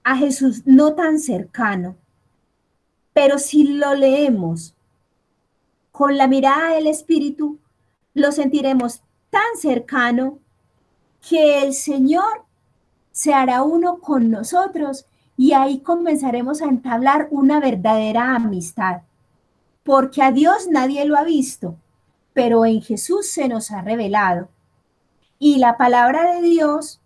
a Jesús no tan cercano, pero si lo leemos con la mirada del Espíritu, lo sentiremos tan cercano que el Señor se hará uno con nosotros y ahí comenzaremos a entablar una verdadera amistad, porque a Dios nadie lo ha visto, pero en Jesús se nos ha revelado. Y la palabra de Dios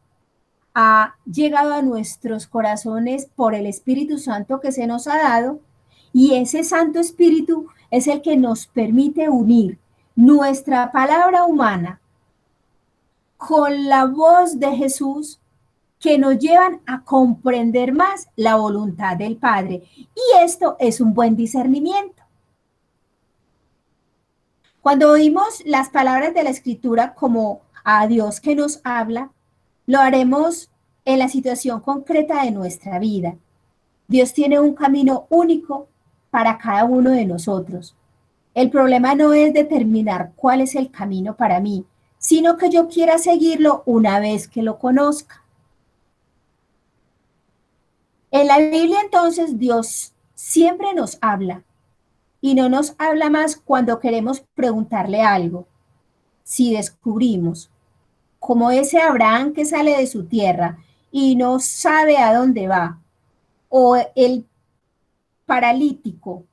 ha llegado a nuestros corazones por el Espíritu Santo que se nos ha dado, y ese Santo Espíritu es el que nos permite unir nuestra palabra humana con la voz de Jesús, que nos llevan a comprender más la voluntad del Padre. Y esto es un buen discernimiento. Cuando oímos las palabras de la Escritura como a Dios que nos habla, lo haremos en la situación concreta de nuestra vida. Dios tiene un camino único para cada uno de nosotros. El problema no es determinar cuál es el camino para mí, sino que yo quiera seguirlo una vez que lo conozca. En la Biblia entonces Dios siempre nos habla y no nos habla más cuando queremos preguntarle algo. Si descubrimos, como ese Abraham que sale de su tierra y no sabe a dónde va, o el paralítico,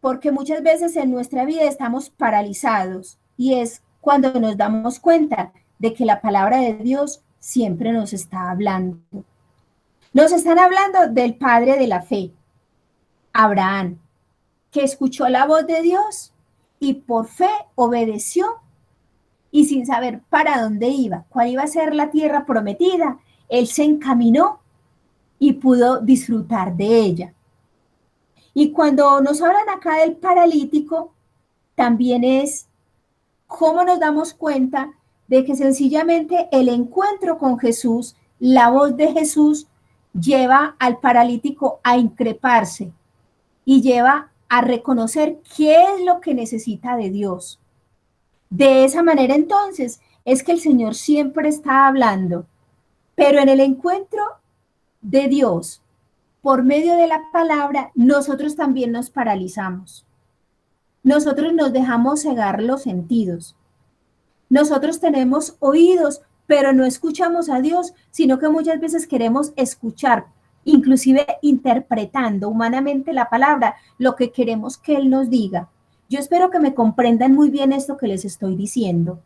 porque muchas veces en nuestra vida estamos paralizados y es cuando nos damos cuenta de que la palabra de Dios siempre nos está hablando. Nos están hablando del padre de la fe, Abraham, que escuchó la voz de Dios y por fe obedeció, y sin saber para dónde iba, cuál iba a ser la tierra prometida, él se encaminó y pudo disfrutar de ella. Y cuando nos hablan acá del paralítico, también es cómo nos damos cuenta de que sencillamente el encuentro con Jesús, la voz de Jesús, lleva al paralítico a increparse y lleva a reconocer qué es lo que necesita de Dios. De esa manera entonces es que el Señor siempre está hablando, pero en el encuentro de Dios, por medio de la palabra, nosotros también nos paralizamos. Nosotros nos dejamos cegar los sentidos. Nosotros tenemos oídos, pero no escuchamos a Dios, sino que muchas veces queremos escuchar, inclusive interpretando humanamente la palabra, lo que queremos que Él nos diga. Yo espero que me comprendan muy bien esto que les estoy diciendo.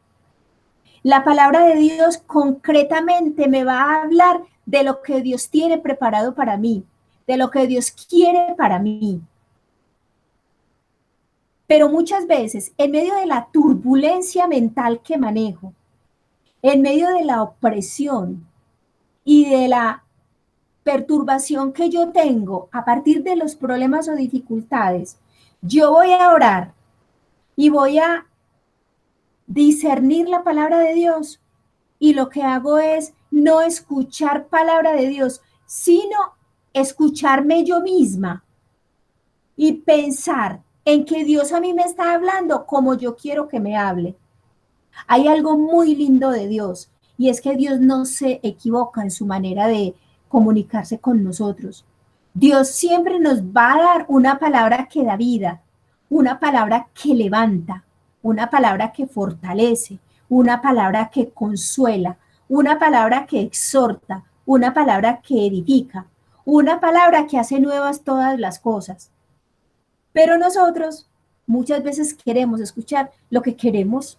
La palabra de Dios concretamente me va a hablar de lo que Dios tiene preparado para mí, de lo que Dios quiere para mí. Pero muchas veces, en medio de la turbulencia mental que manejo, en medio de la opresión y de la perturbación que yo tengo a partir de los problemas o dificultades, yo voy a orar y voy a discernir la palabra de Dios, y lo que hago es no escuchar palabra de Dios, sino escucharme yo misma y pensar en que Dios a mí me está hablando como yo quiero que me hable. Hay algo muy lindo de Dios, y es que Dios no se equivoca en su manera de comunicarse con nosotros. Dios siempre nos va a dar una palabra que da vida, una palabra que levanta, una palabra que fortalece, una palabra que consuela, una palabra que exhorta, una palabra que edifica, una palabra que hace nuevas todas las cosas. Pero nosotros muchas veces queremos escuchar lo que queremos,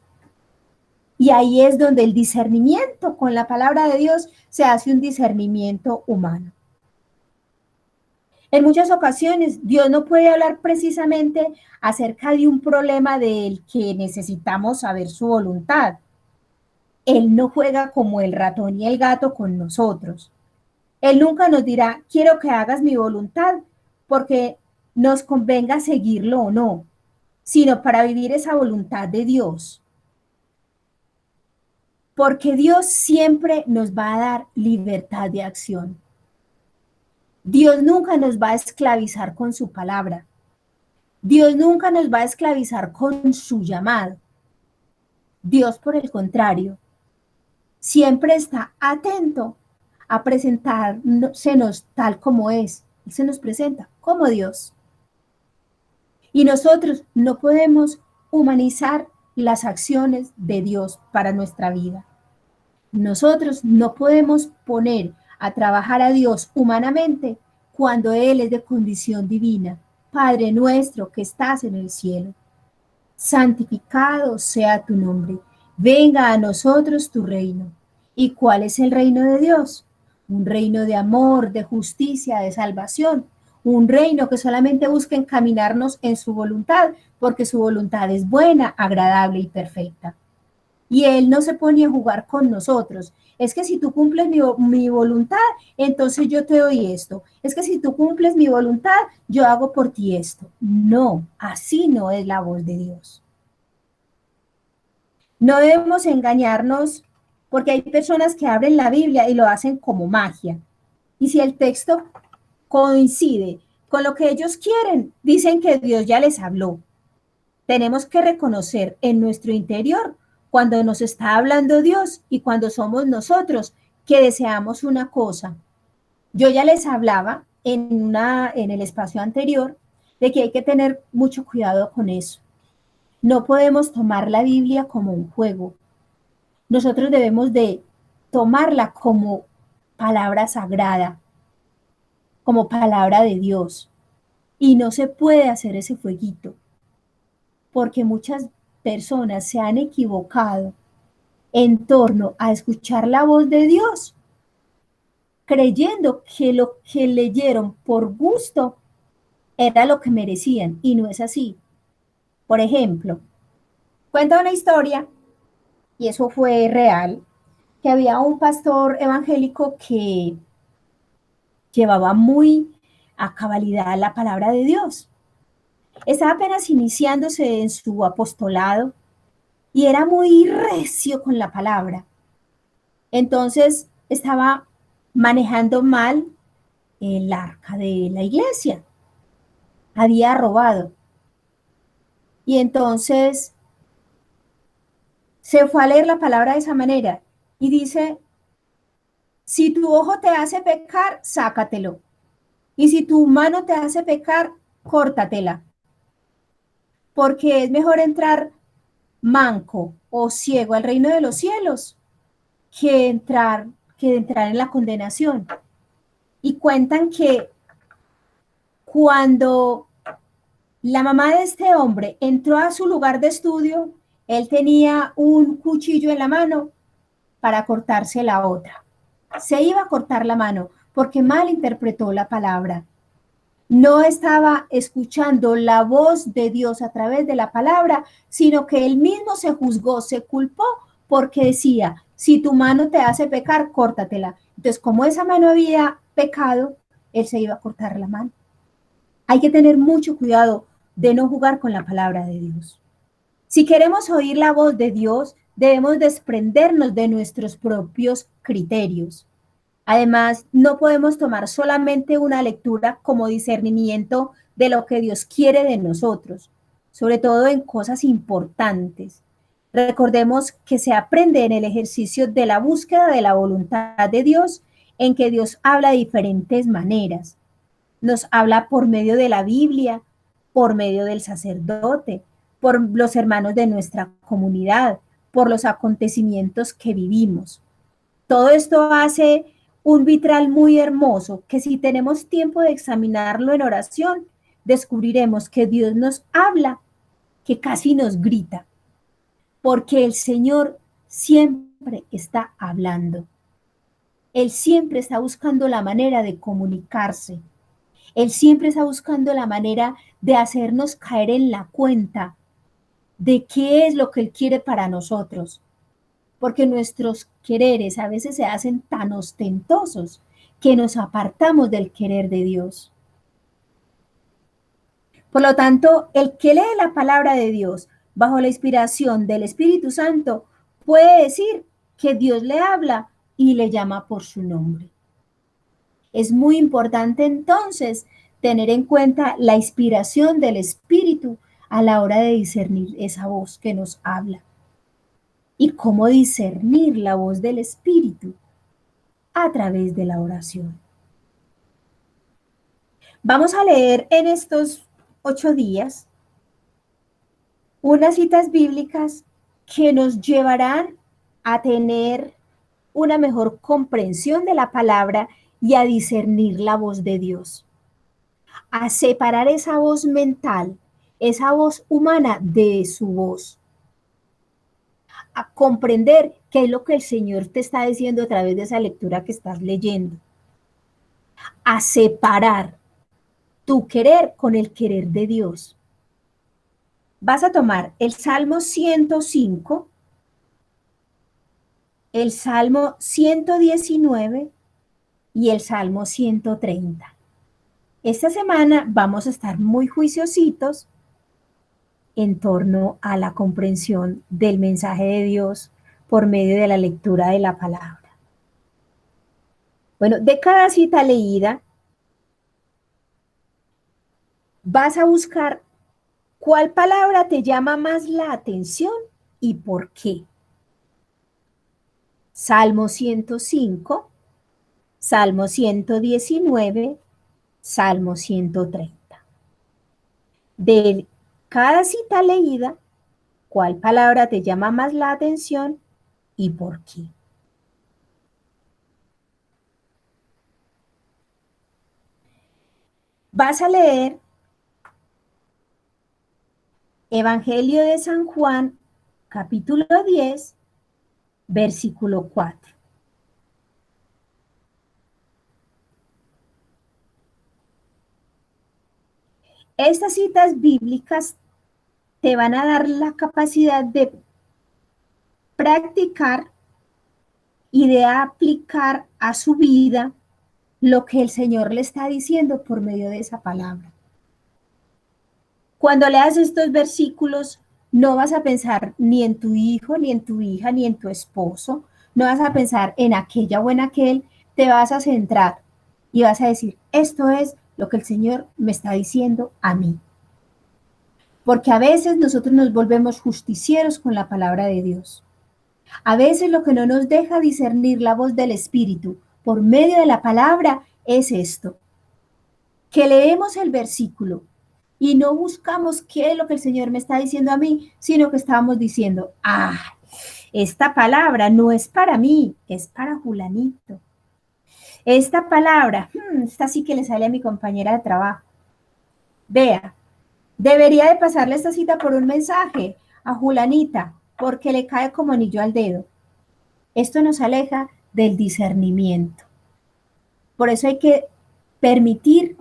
y ahí es donde el discernimiento con la palabra de Dios se hace un discernimiento humano. En muchas ocasiones Dios no puede hablar precisamente acerca de un problema del que necesitamos saber su voluntad. Él no juega como el ratón y el gato con nosotros. Él nunca nos dirá, quiero que hagas mi voluntad porque nos convenga seguirlo o no, sino para vivir esa voluntad de Dios. Porque Dios siempre nos va a dar libertad de acción. Dios nunca nos va a esclavizar con su palabra. Dios nunca nos va a esclavizar con su llamado. Dios, por el contrario, siempre está atento a presentársenos tal como es. Él se nos presenta como Dios. Y nosotros no podemos humanizar las acciones de Dios para nuestra vida. Nosotros no podemos poner a trabajar a Dios humanamente cuando Él es de condición divina. Padre nuestro que estás en el cielo, santificado sea tu nombre. Venga a nosotros tu reino. ¿Y cuál es el reino de Dios? Un reino de amor, de justicia, de salvación. Un reino que solamente busca encaminarnos en su voluntad, porque su voluntad es buena, agradable y perfecta. Y Él no se pone a jugar con nosotros. Es que si tú cumples mi voluntad, entonces yo te doy esto. Es que si tú cumples mi voluntad, yo hago por ti esto. No, así no es la voz de Dios. No debemos engañarnos, porque hay personas que abren la Biblia y lo hacen como magia. Y si el texto coincide con lo que ellos quieren, dicen que Dios ya les habló. Tenemos que reconocer en nuestro interior cuando nos está hablando Dios y cuando somos nosotros que deseamos una cosa. Yo ya les hablaba en el espacio anterior de que hay que tener mucho cuidado con eso. No podemos tomar la Biblia como un juego. Nosotros debemos de tomarla como palabra sagrada, como palabra de Dios. Y no se puede hacer ese fueguito, porque muchas personas se han equivocado en torno a escuchar la voz de Dios, creyendo que lo que leyeron por gusto era lo que merecían, y no es así. Por ejemplo, cuenta una historia, y eso fue real, que había un pastor evangélico que llevaba muy a cabalidad la palabra de Dios. Estaba apenas iniciándose en su apostolado y era muy recio con la palabra. Entonces estaba manejando mal el arca de la iglesia. Había robado. Y entonces se fue a leer la palabra de esa manera y dice, si tu ojo te hace pecar, sácatelo. Y si tu mano te hace pecar, córtatela. Porque es mejor entrar manco o ciego al reino de los cielos que entrar en la condenación. Y cuentan que cuando La mamá de este hombre entró a su lugar de estudio, él tenía un cuchillo en la mano para cortarse la otra. Se iba a cortar la mano porque mal interpretó la palabra. No estaba escuchando la voz de Dios a través de la palabra, sino que él mismo se juzgó, se culpó porque decía, si tu mano te hace pecar, córtatela. Entonces, como esa mano había pecado, él se iba a cortar la mano. Hay que tener mucho cuidado de no jugar con la palabra de Dios. Si queremos oír la voz de Dios, debemos desprendernos de nuestros propios criterios. Además, no podemos tomar solamente una lectura como discernimiento de lo que Dios quiere de nosotros, sobre todo en cosas importantes. Recordemos que se aprende en el ejercicio de la búsqueda de la voluntad de Dios, en que Dios habla de diferentes maneras. Nos habla por medio de la Biblia, por medio del sacerdote, por los hermanos de nuestra comunidad, por los acontecimientos que vivimos. Todo esto hace un vitral muy hermoso que si tenemos tiempo de examinarlo en oración, descubriremos que Dios nos habla, que casi nos grita, porque el Señor siempre está hablando. Él siempre está buscando la manera de comunicarse. Él siempre está buscando la manera de hacernos caer en la cuenta de qué es lo que Él quiere para nosotros. Porque nuestros quereres a veces se hacen tan ostentosos que nos apartamos del querer de Dios. Por lo tanto, el que lee la palabra de Dios bajo la inspiración del Espíritu Santo puede decir que Dios le habla y le llama por su nombre. Es muy importante entonces tener en cuenta la inspiración del Espíritu a la hora de discernir esa voz que nos habla. ¿Y cómo discernir la voz del Espíritu? A través de la oración. Vamos a leer en estos 8 días unas citas bíblicas que nos llevarán a tener una mejor comprensión de la palabra y a discernir la voz de Dios, a separar esa voz mental, esa voz humana de su voz, a comprender qué es lo que el Señor te está diciendo a través de esa lectura que estás leyendo, a separar tu querer con el querer de Dios. Vas a tomar el Salmo 105, el Salmo 119 y el Salmo 130. Esta semana vamos a estar muy juiciositos en torno a la comprensión del mensaje de Dios por medio de la lectura de la palabra. Bueno, de cada cita leída, vas a buscar cuál palabra te llama más la atención y por qué. Salmo 105, Salmo 119, Salmo 130. De cada cita leída, ¿cuál palabra te llama más la atención y por qué? Vas a leer Evangelio de San Juan, capítulo 10, versículo 4. Estas citas bíblicas te van a dar la capacidad de practicar y de aplicar a su vida lo que el Señor le está diciendo por medio de esa palabra. Cuando leas estos versículos, no vas a pensar ni en tu hijo, ni en tu hija, ni en tu esposo, no vas a pensar en aquella o en aquel, te vas a centrar y vas a decir, esto es lo que el Señor me está diciendo a mí. Porque a veces nosotros nos volvemos justicieros con la palabra de Dios. A veces lo que no nos deja discernir la voz del Espíritu por medio de la palabra es esto, que leemos el versículo y no buscamos qué es lo que el Señor me está diciendo a mí, sino que estamos diciendo, esta palabra no es para mí, es para Julanito. Esta palabra, esta sí que le sale a mi compañera de trabajo. Vea, Debería de pasarle esta cita por un mensaje a Julanita, porque le cae como anillo al dedo. Esto nos aleja del discernimiento. Por eso hay que permitir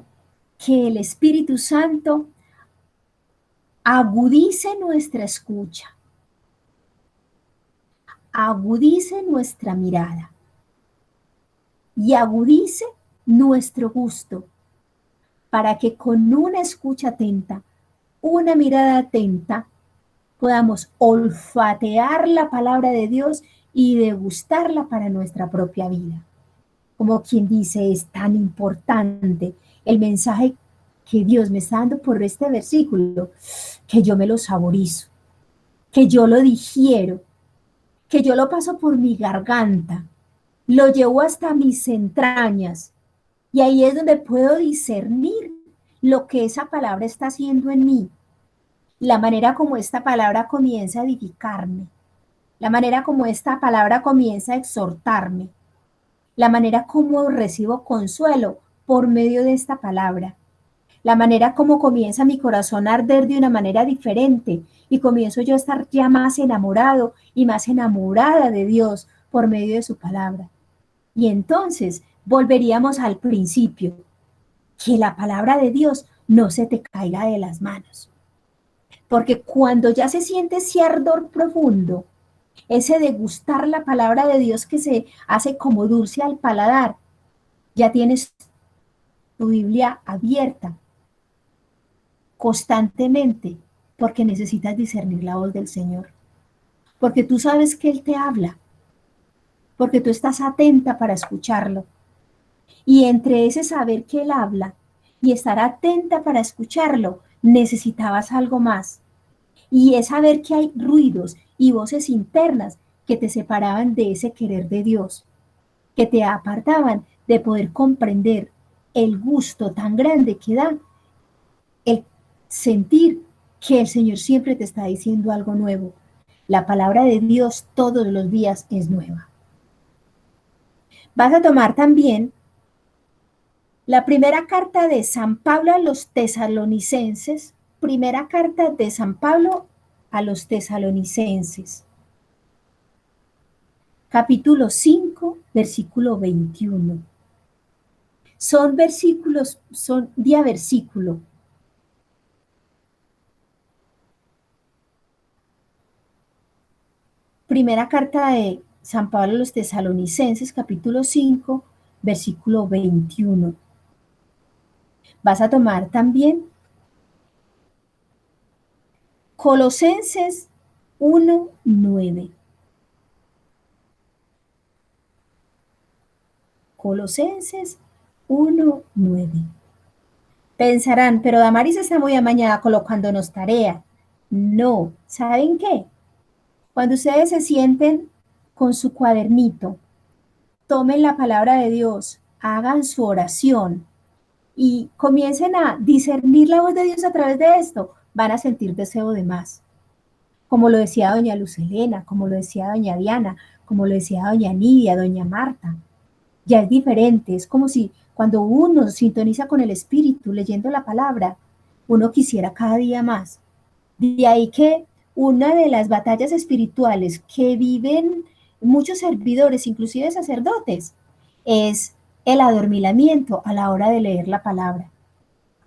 que el Espíritu Santo agudice nuestra escucha, agudice nuestra mirada y agudice nuestro gusto para que con una escucha atenta, una mirada atenta, podamos olfatear la palabra de Dios y degustarla para nuestra propia vida. Como quien dice, es tan importante el mensaje que Dios me está dando por este versículo, que yo me lo saborizo, que yo lo digiero, que yo lo paso por mi garganta, lo llevo hasta mis entrañas, y ahí es donde puedo discernir lo que esa palabra está haciendo en mí, la manera como esta palabra comienza a edificarme, la manera como esta palabra comienza a exhortarme, la manera como recibo consuelo por medio de esta palabra, la manera como comienza mi corazón a arder de una manera diferente y comienzo yo a estar ya más enamorado y más enamorada de Dios por medio de su palabra. Y entonces volveríamos al principio, que la palabra de Dios no se te caiga de las manos. Porque cuando ya se siente ese ardor profundo, ese degustar la palabra de Dios que se hace como dulce al paladar, ya tienes tu Biblia abierta constantemente, porque necesitas discernir la voz del Señor. Porque tú sabes que Él te habla, porque tú estás atenta para escucharlo. Y entre ese saber que Él habla y estar atenta para escucharlo, necesitabas algo más. Y es saber que hay ruidos y voces internas que te separaban de ese querer de Dios, que te apartaban de poder comprender el gusto tan grande que da el sentir que el Señor siempre te está diciendo algo nuevo. La palabra de Dios todos los días es nueva. Vas a tomar también la primera carta de San Pablo a los tesalonicenses, primera carta de San Pablo a los tesalonicenses, capítulo 5, versículo 21. Son versículos, son día versículo. Primera carta de San Pablo a los tesalonicenses, capítulo 5, versículo 21. Vas a tomar también Colosenses 1:9. Colosenses 1:9. Pensarán, pero Damaris está muy amañada colocándonos tarea. No, ¿saben qué? Cuando ustedes se sienten con su cuadernito, tomen la palabra de Dios, hagan su oración y comiencen a discernir la voz de Dios a través de esto, van a sentir deseo de más. Como lo decía doña Luz Helena, como lo decía doña Diana, como lo decía doña Nidia, doña Marta. Ya es diferente, es como si cuando uno sintoniza con el Espíritu leyendo la palabra, uno quisiera cada día más. De ahí que una de las batallas espirituales que viven muchos servidores, inclusive sacerdotes, es el adormilamiento a la hora de leer la palabra.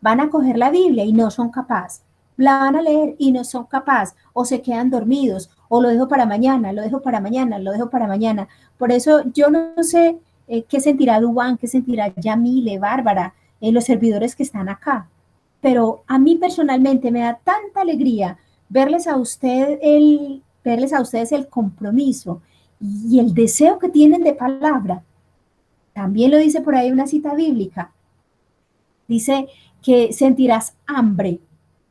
Van a coger la Biblia y no son capaces. La van a leer y no son capaces, o se quedan dormidos, o lo dejo para mañana, lo dejo para mañana, lo dejo para mañana. Por eso yo no sé qué sentirá Dubán, qué sentirá Yamile, Bárbara, los servidores que están acá. Pero a mí personalmente me da tanta alegría verles a ustedes el compromiso y el deseo que tienen de palabra. También lo dice por ahí una cita bíblica. Dice que sentirás hambre,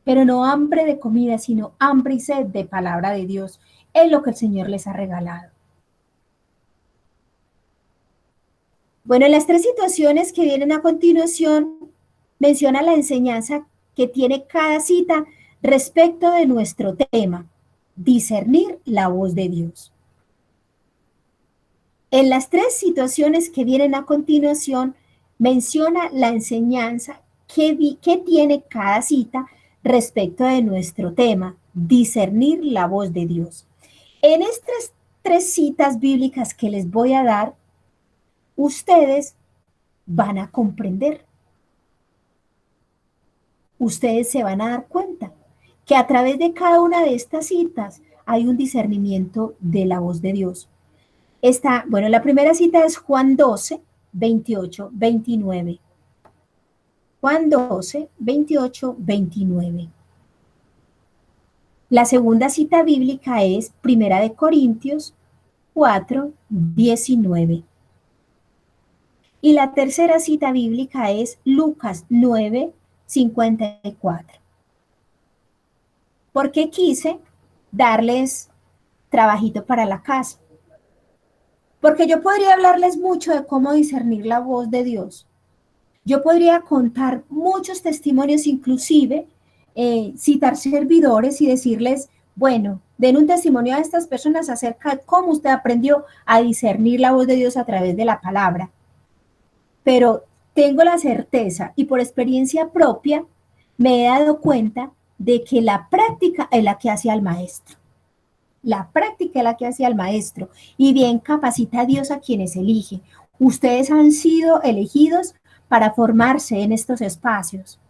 pero no hambre de comida, sino hambre y sed de palabra de Dios. Es lo que el Señor les ha regalado. Bueno, en las tres situaciones que vienen a continuación, menciona la enseñanza que tiene cada cita respecto de nuestro tema, discernir la voz de Dios. En las tres situaciones que vienen a continuación, menciona la enseñanza que tiene cada cita respecto de nuestro tema, discernir la voz de Dios. En estas tres citas bíblicas que les voy a dar, ustedes van a comprender. Ustedes se van a dar cuenta que a través de cada una de estas citas hay un discernimiento de la voz de Dios. La primera cita es Juan 12, 28, 29. Juan 12, 28, 29. La segunda cita bíblica es Primera de Corintios 4, 19. Y la tercera cita bíblica es Lucas 9, 54. Porque quise darles trabajito para la casa. Porque yo podría hablarles mucho de cómo discernir la voz de Dios. Yo podría contar muchos testimonios, inclusive citar servidores y decirles, bueno, den un testimonio a estas personas acerca de cómo usted aprendió a discernir la voz de Dios a través de la palabra. Pero tengo la certeza y por experiencia propia me he dado cuenta de que la práctica es la que hace al maestro. La práctica es la que hace al maestro y bien capacita a Dios a quienes elige. Ustedes han sido elegidos para formarse en estos espacios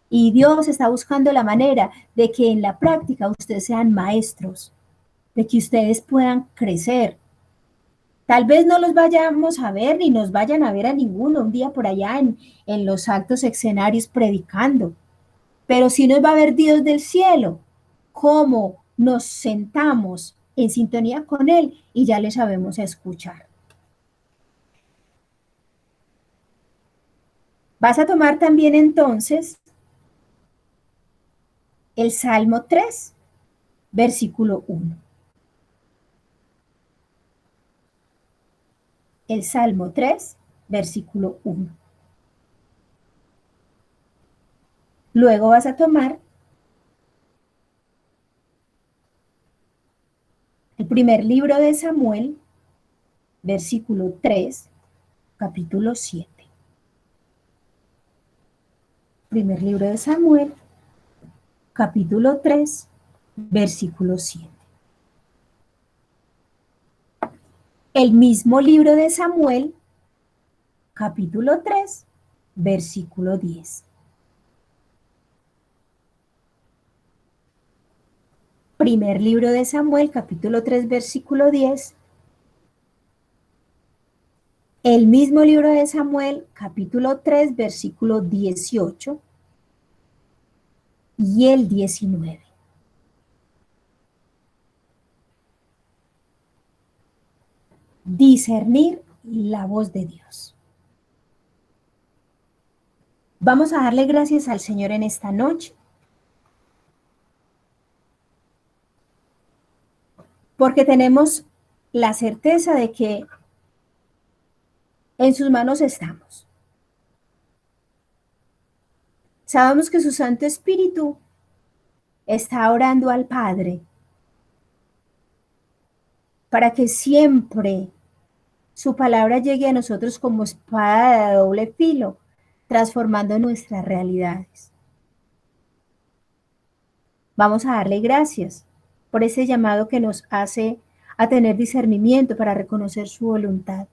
y Dios está buscando la manera de que en la práctica ustedes sean maestros, de que ustedes puedan crecer. Tal vez no los vayamos a ver ni nos vayan a ver a ninguno un día por allá en los altos escenarios predicando, pero sí nos va a ver Dios del cielo, cómo nos sentamos en sintonía con Él y ya le sabemos escuchar. Vas a tomar también entonces el Salmo 3, versículo 1. El Salmo 3, versículo 1. Luego vas a tomar el primer libro de Samuel, versículo 3, capítulo 7. Primer libro de Samuel, capítulo 3, versículo 7. El mismo libro de Samuel, capítulo 3, versículo 10. Primer libro de Samuel, capítulo 3, versículo 10. El mismo libro de Samuel, capítulo 3, versículo 18 y el 19. Discernir la voz de Dios. Vamos a darle gracias al Señor en esta noche, porque tenemos la certeza de que en sus manos estamos. Sabemos que su Santo Espíritu está orando al Padre para que siempre su palabra llegue a nosotros como espada de doble filo, transformando nuestras realidades. Vamos a darle gracias por ese llamado que nos hace a tener discernimiento para reconocer su voluntad.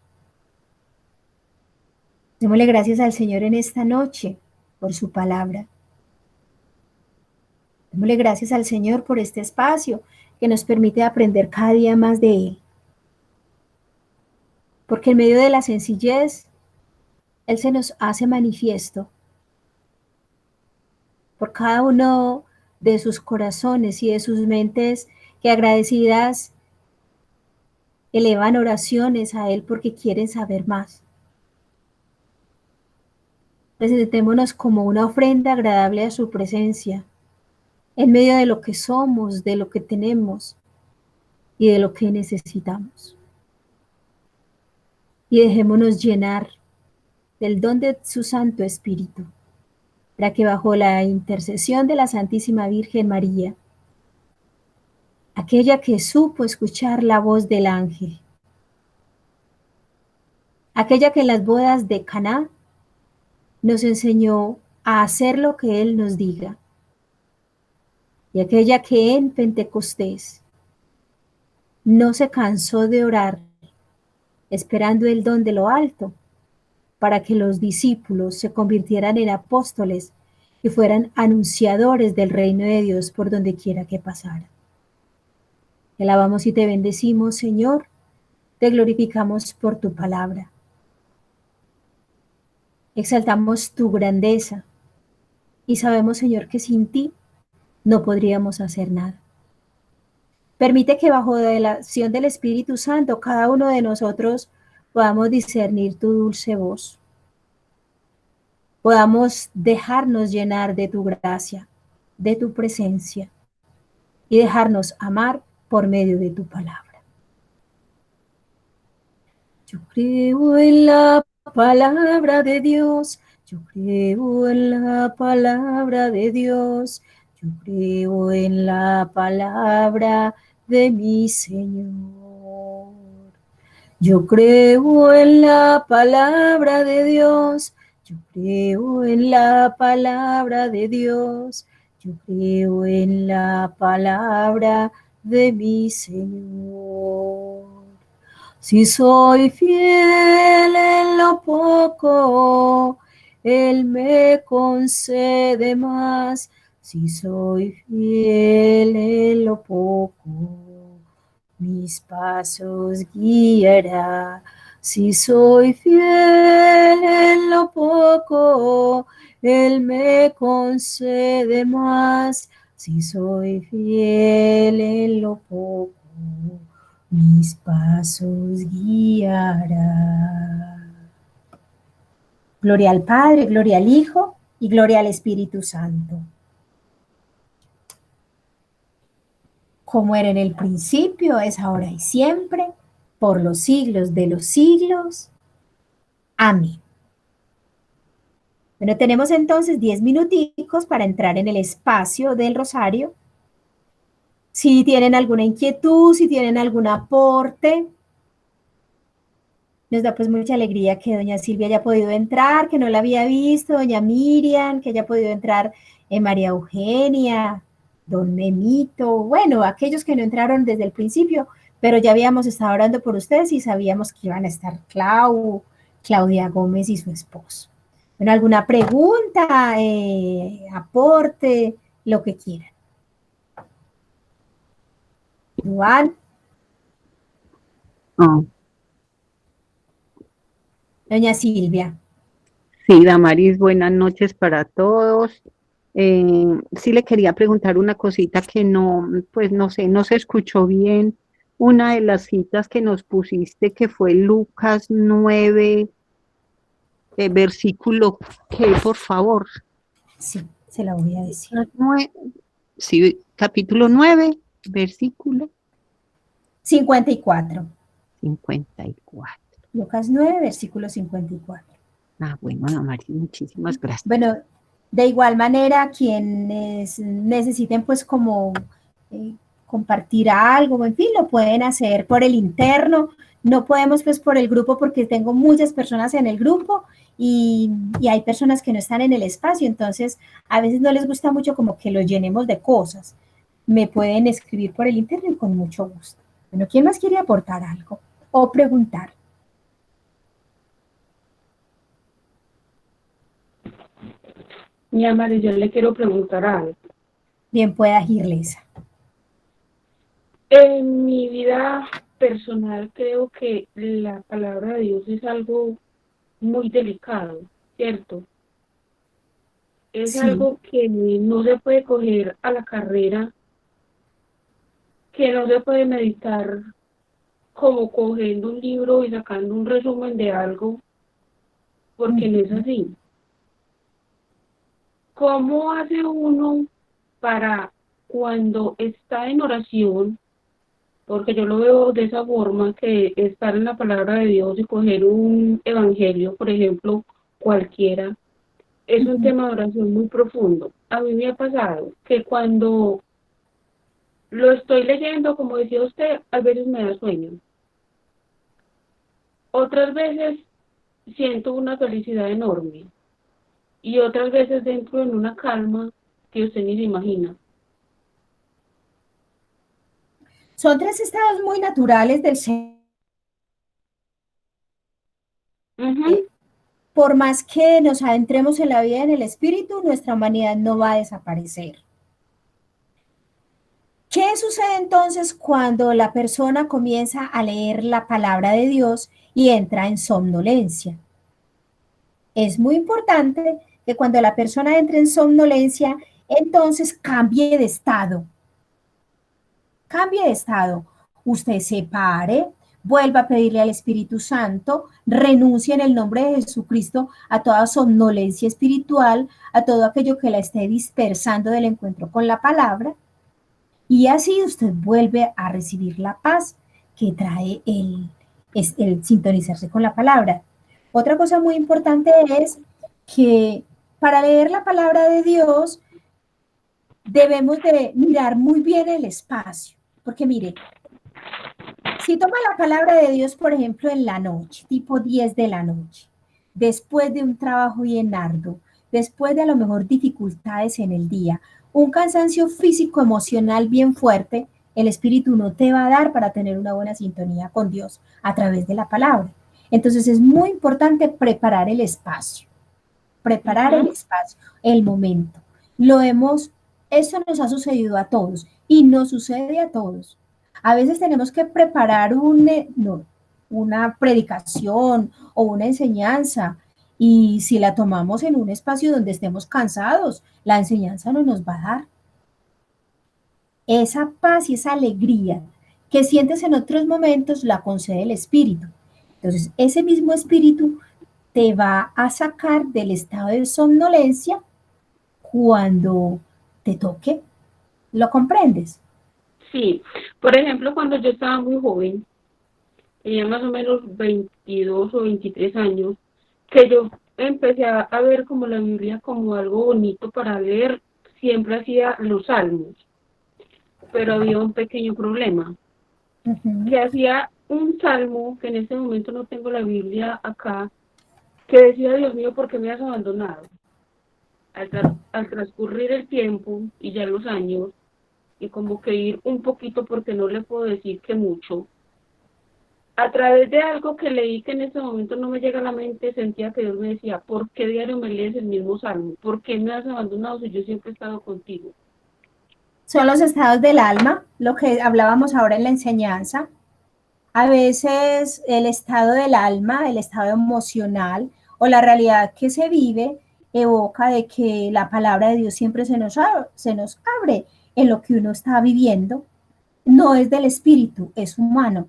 Démosle gracias al Señor en esta noche por su palabra. Démosle gracias al Señor por este espacio que nos permite aprender cada día más de Él. Porque en medio de la sencillez, Él se nos hace manifiesto por cada uno de sus corazones y de sus mentes que agradecidas elevan oraciones a Él porque quieren saber más. Presentémonos como una ofrenda agradable a su presencia, en medio de lo que somos, de lo que tenemos y de lo que necesitamos. Y dejémonos llenar del don de su Santo Espíritu, para que bajo la intercesión de la Santísima Virgen María, aquella que supo escuchar la voz del ángel, aquella que en las bodas de Caná nos enseñó a hacer lo que Él nos diga, y aquella que en Pentecostés no se cansó de orar, esperando el don de lo alto, para que los discípulos se convirtieran en apóstoles y fueran anunciadores del reino de Dios por donde quiera que pasara. Te alabamos y te bendecimos, Señor, te glorificamos por tu palabra. Exaltamos tu grandeza y sabemos, Señor, que sin ti no podríamos hacer nada. Permite que bajo de la acción del Espíritu Santo cada uno de nosotros podamos discernir tu dulce voz, podamos dejarnos llenar de tu gracia, de tu presencia y dejarnos amar por medio de tu palabra. Yo creo en la palabra de Dios, yo creo en la palabra de Dios, yo creo en la palabra de mi Señor. Yo creo en la palabra de Dios, yo creo en la palabra de Dios, yo creo en la palabra de mi Señor. Si soy fiel en lo poco, Él me concede más. Si soy fiel en lo poco, mis pasos guiará. Si soy fiel en lo poco, Él me concede más. Si soy fiel en lo poco, mis pasos guiará. Gloria al Padre, gloria al Hijo y gloria al Espíritu Santo. Como era en el principio, es ahora y siempre, por los siglos de los siglos. Amén. Bueno, tenemos entonces 10 minuticos para entrar en el espacio del rosario. Si tienen alguna inquietud, si tienen algún aporte, nos da pues mucha alegría que doña Silvia haya podido entrar, que no la había visto, doña Miriam, que haya podido entrar María Eugenia, don Memito, bueno, aquellos que no entraron desde el principio, pero ya habíamos estado orando por ustedes y sabíamos que iban a estar Claudia Gómez y su esposo. Bueno, alguna pregunta, aporte, lo que quieran. Igual. Oh, Doña Silvia. sí, Damaris, buenas noches para todos. Sí le quería preguntar una cosita que no, pues no sé, no se escuchó bien. Una de las citas que nos pusiste que fue Lucas 9, versículo ¿qué, por favor? Sí, se la voy a decir. Sí, capítulo 9, versículo 54. 54. Lucas 9, versículo 54. Ah, bueno, Damaris, muchísimas gracias. Bueno, de igual manera, quienes necesiten pues como compartir algo, en fin, lo pueden hacer por el interno. No podemos pues por el grupo porque tengo muchas personas en el grupo y hay personas que no están en el espacio, entonces a veces no les gusta mucho como que lo llenemos de cosas. Me pueden escribir por el interno y con mucho gusto. Bueno, ¿quién más quiere aportar algo o preguntar? Mi amada, yo le quiero preguntar algo. Bien pueda, Girlesa. En mi vida personal creo que la palabra de Dios es algo muy delicado, ¿cierto? Es Sí. algo que no se puede coger a la carrera, que no se puede meditar como cogiendo un libro y sacando un resumen de algo, porque no es así. ¿Cómo hace uno para cuando está en oración? Porque yo lo veo de esa forma, que estar en la palabra de Dios y coger un evangelio, por ejemplo, cualquiera, es un tema de oración muy profundo. A mí me ha pasado que cuando lo estoy leyendo, como decía usted, a veces me da sueño. Otras veces siento una felicidad enorme y otras veces entro en una calma que usted ni se imagina. Son tres estados muy naturales del ser. Por más que nos adentremos en la vida en el espíritu, nuestra humanidad no va a desaparecer. ¿Qué sucede entonces cuando la persona comienza a leer la palabra de Dios y entra en somnolencia? Es muy importante que cuando la persona entre en somnolencia, entonces cambie de estado. Cambie de estado. Usted se pare, vuelva a pedirle al Espíritu Santo, renuncie en el nombre de Jesucristo a toda somnolencia espiritual, a todo aquello que la esté dispersando del encuentro con la palabra. Y así usted vuelve a recibir la paz que trae el sintonizarse con la palabra. Otra cosa muy importante es que para leer la palabra de Dios debemos de mirar muy bien el espacio. Porque mire, si toma la palabra de Dios, por ejemplo, en la noche, tipo 10 de la noche, después de un trabajo bien arduo, después de a lo mejor dificultades en el día, un cansancio físico, emocional bien fuerte, el espíritu no te va a dar para tener una buena sintonía con Dios a través de la palabra. Entonces es muy importante preparar el espacio, el momento. Esto nos ha sucedido a todos y nos sucede a todos. A veces tenemos que preparar una predicación o una enseñanza, y si la tomamos en un espacio donde estemos cansados, la enseñanza no nos va a dar. Esa paz y esa alegría que sientes en otros momentos la concede el Espíritu. Entonces, ese mismo Espíritu te va a sacar del estado de somnolencia cuando te toque. ¿Lo comprendes? Sí, por ejemplo, cuando yo estaba muy joven, tenía más o menos 22 o 23 años, que yo empecé a ver como la Biblia como algo bonito para leer, siempre hacía los salmos, pero había un pequeño problema, que hacía un salmo, que en este momento no tengo la Biblia acá, que decía: Dios mío, ¿por qué me has abandonado? Al transcurrir el tiempo y ya los años, y como que ir un poquito, porque no le puedo decir que mucho, a través de algo que leí que en ese momento no me llega a la mente, sentía que Dios me decía: ¿por qué diario me lees el mismo salmo? ¿Por qué me has abandonado si yo siempre he estado contigo? Son los estados del alma, lo que hablábamos ahora en la enseñanza. A veces el estado del alma, el estado emocional o la realidad que se vive evoca de que la palabra de Dios siempre se nos abre en lo que uno está viviendo. No es del espíritu, es humano.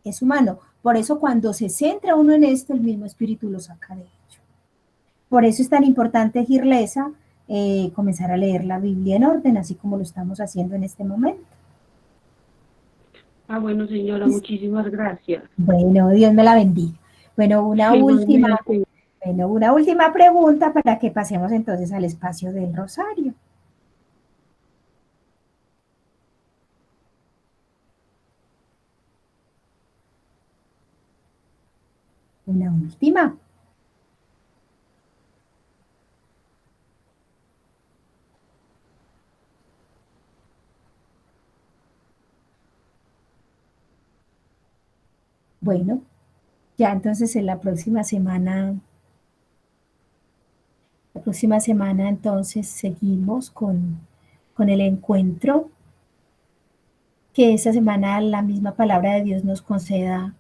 Es humano. Por eso cuando se centra uno en esto, el mismo espíritu lo saca de ello. Por eso es tan importante, Girlesa, comenzar a leer la Biblia en orden, así como lo estamos haciendo en este momento. Ah, bueno, señora, muchísimas gracias. Bueno, Dios me la bendiga. Bueno, una última pregunta para que pasemos entonces al espacio del rosario. Una última. Bueno, ya entonces en la próxima semana entonces seguimos con el encuentro, que esta semana la misma palabra de Dios nos conceda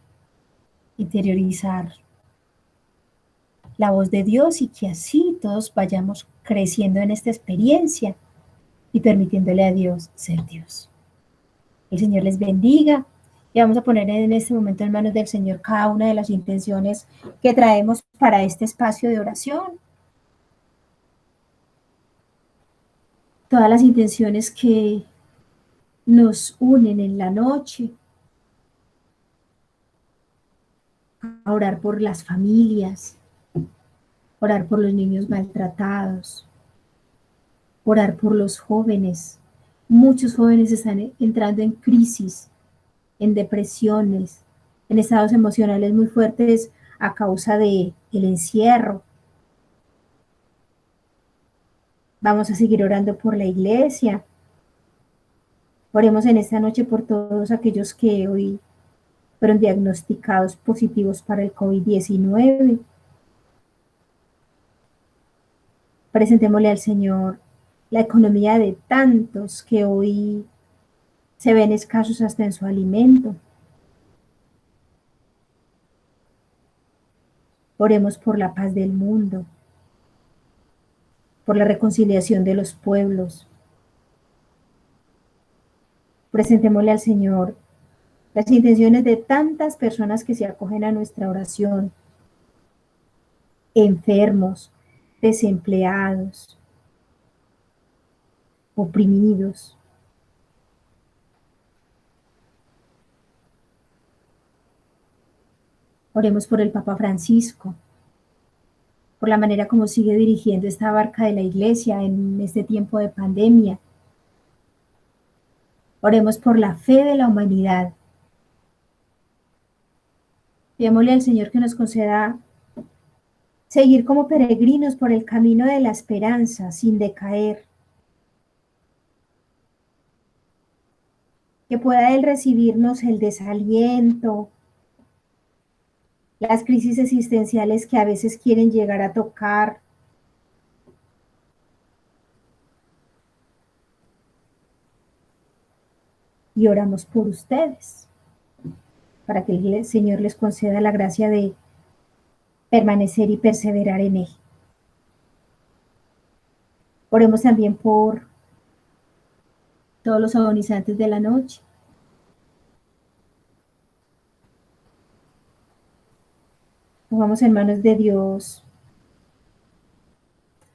interiorizar la voz de Dios y que así todos vayamos creciendo en esta experiencia y permitiéndole a Dios ser Dios. El Señor les bendiga y vamos a poner en este momento en manos del Señor cada una de las intenciones que traemos para este espacio de oración. Todas las intenciones que nos unen en la noche, a orar por las familias, orar por los niños maltratados, orar por los jóvenes. Muchos jóvenes están entrando en crisis, en depresiones, en estados emocionales muy fuertes a causa del encierro. Vamos a seguir orando por la iglesia. Oremos en esta noche por todos aquellos que hoy fueron diagnosticados positivos para el COVID-19. Presentémosle al Señor la economía de tantos que hoy se ven escasos hasta en su alimento. Oremos por la paz del mundo, por la reconciliación de los pueblos. Presentémosle al Señor las intenciones de tantas personas que se acogen a nuestra oración, enfermos, desempleados, oprimidos. Oremos por el Papa Francisco, por la manera como sigue dirigiendo esta barca de la Iglesia en este tiempo de pandemia. Oremos por la fe de la humanidad. Pidámosle al Señor que nos conceda seguir como peregrinos por el camino de la esperanza sin decaer. Que pueda Él recibirnos el desaliento, las crisis existenciales que a veces quieren llegar a tocar. Y oramos por ustedes, para que el Señor les conceda la gracia de permanecer y perseverar en Él. Oremos también por todos los agonizantes de la noche. Pongamos en manos de Dios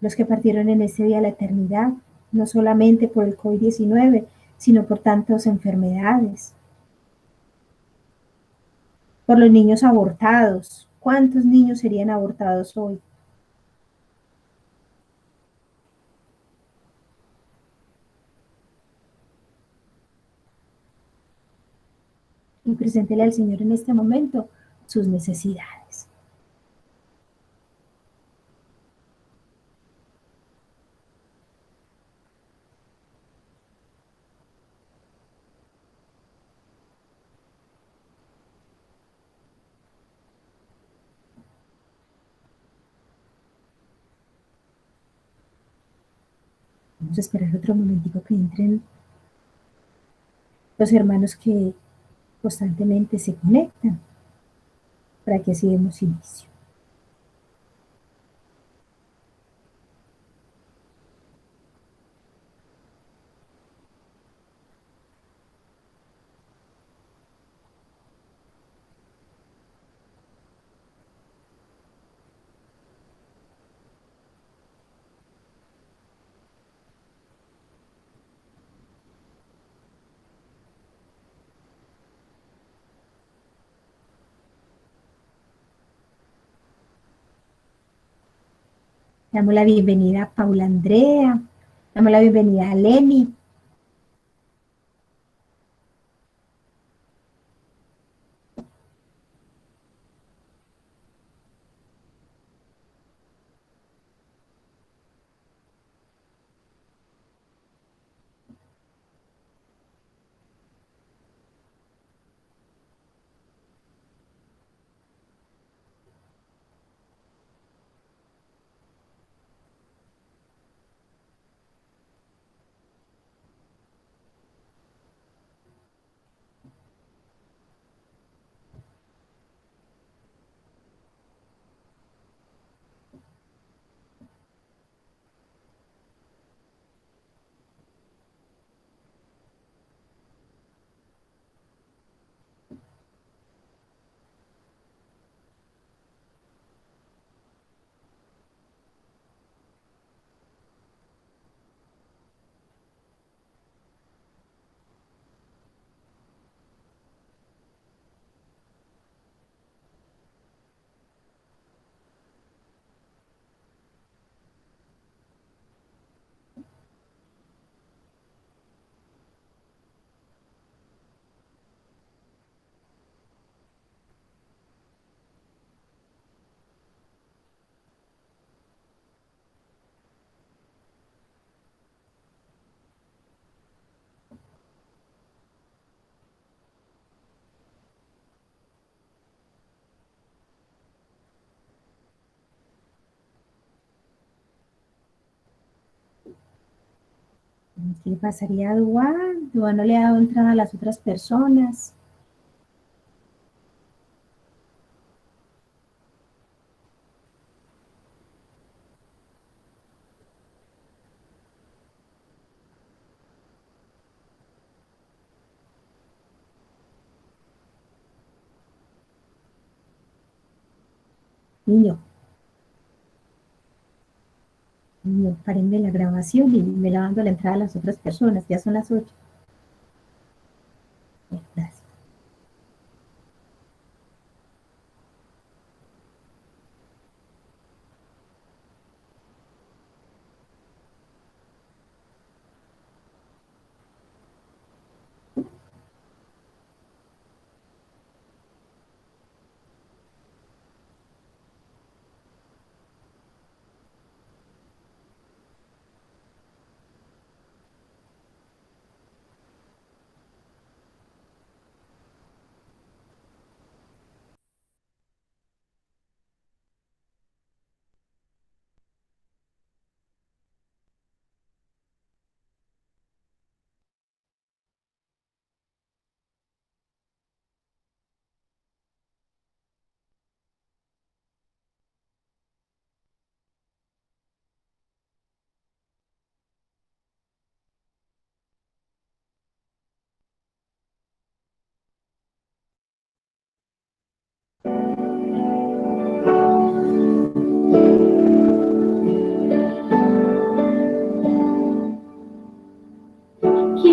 los que partieron en este día a la eternidad, no solamente por el COVID-19, sino por tantas enfermedades. Por los niños abortados. ¿Cuántos niños serían abortados hoy? Y preséntele al Señor en este momento sus necesidades. Vamos a esperar otro momentico que entren los hermanos que constantemente se conectan para que así demos inicio. Damos la bienvenida a Paula Andrea, damos la bienvenida a Lenny. ¿Qué le pasaría a Duan? Duan no le ha dado entrada a las otras personas. Niño, niño, párenme la grabación y me la dando la entrada a las otras personas. Ya son las 8. Gracias.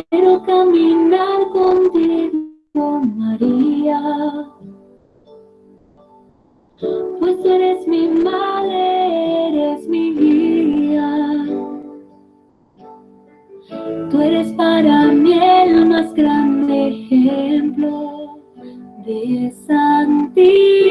Quiero caminar contigo, María, pues tú eres mi madre, eres mi guía. Tú eres para mí el más grande ejemplo de santidad.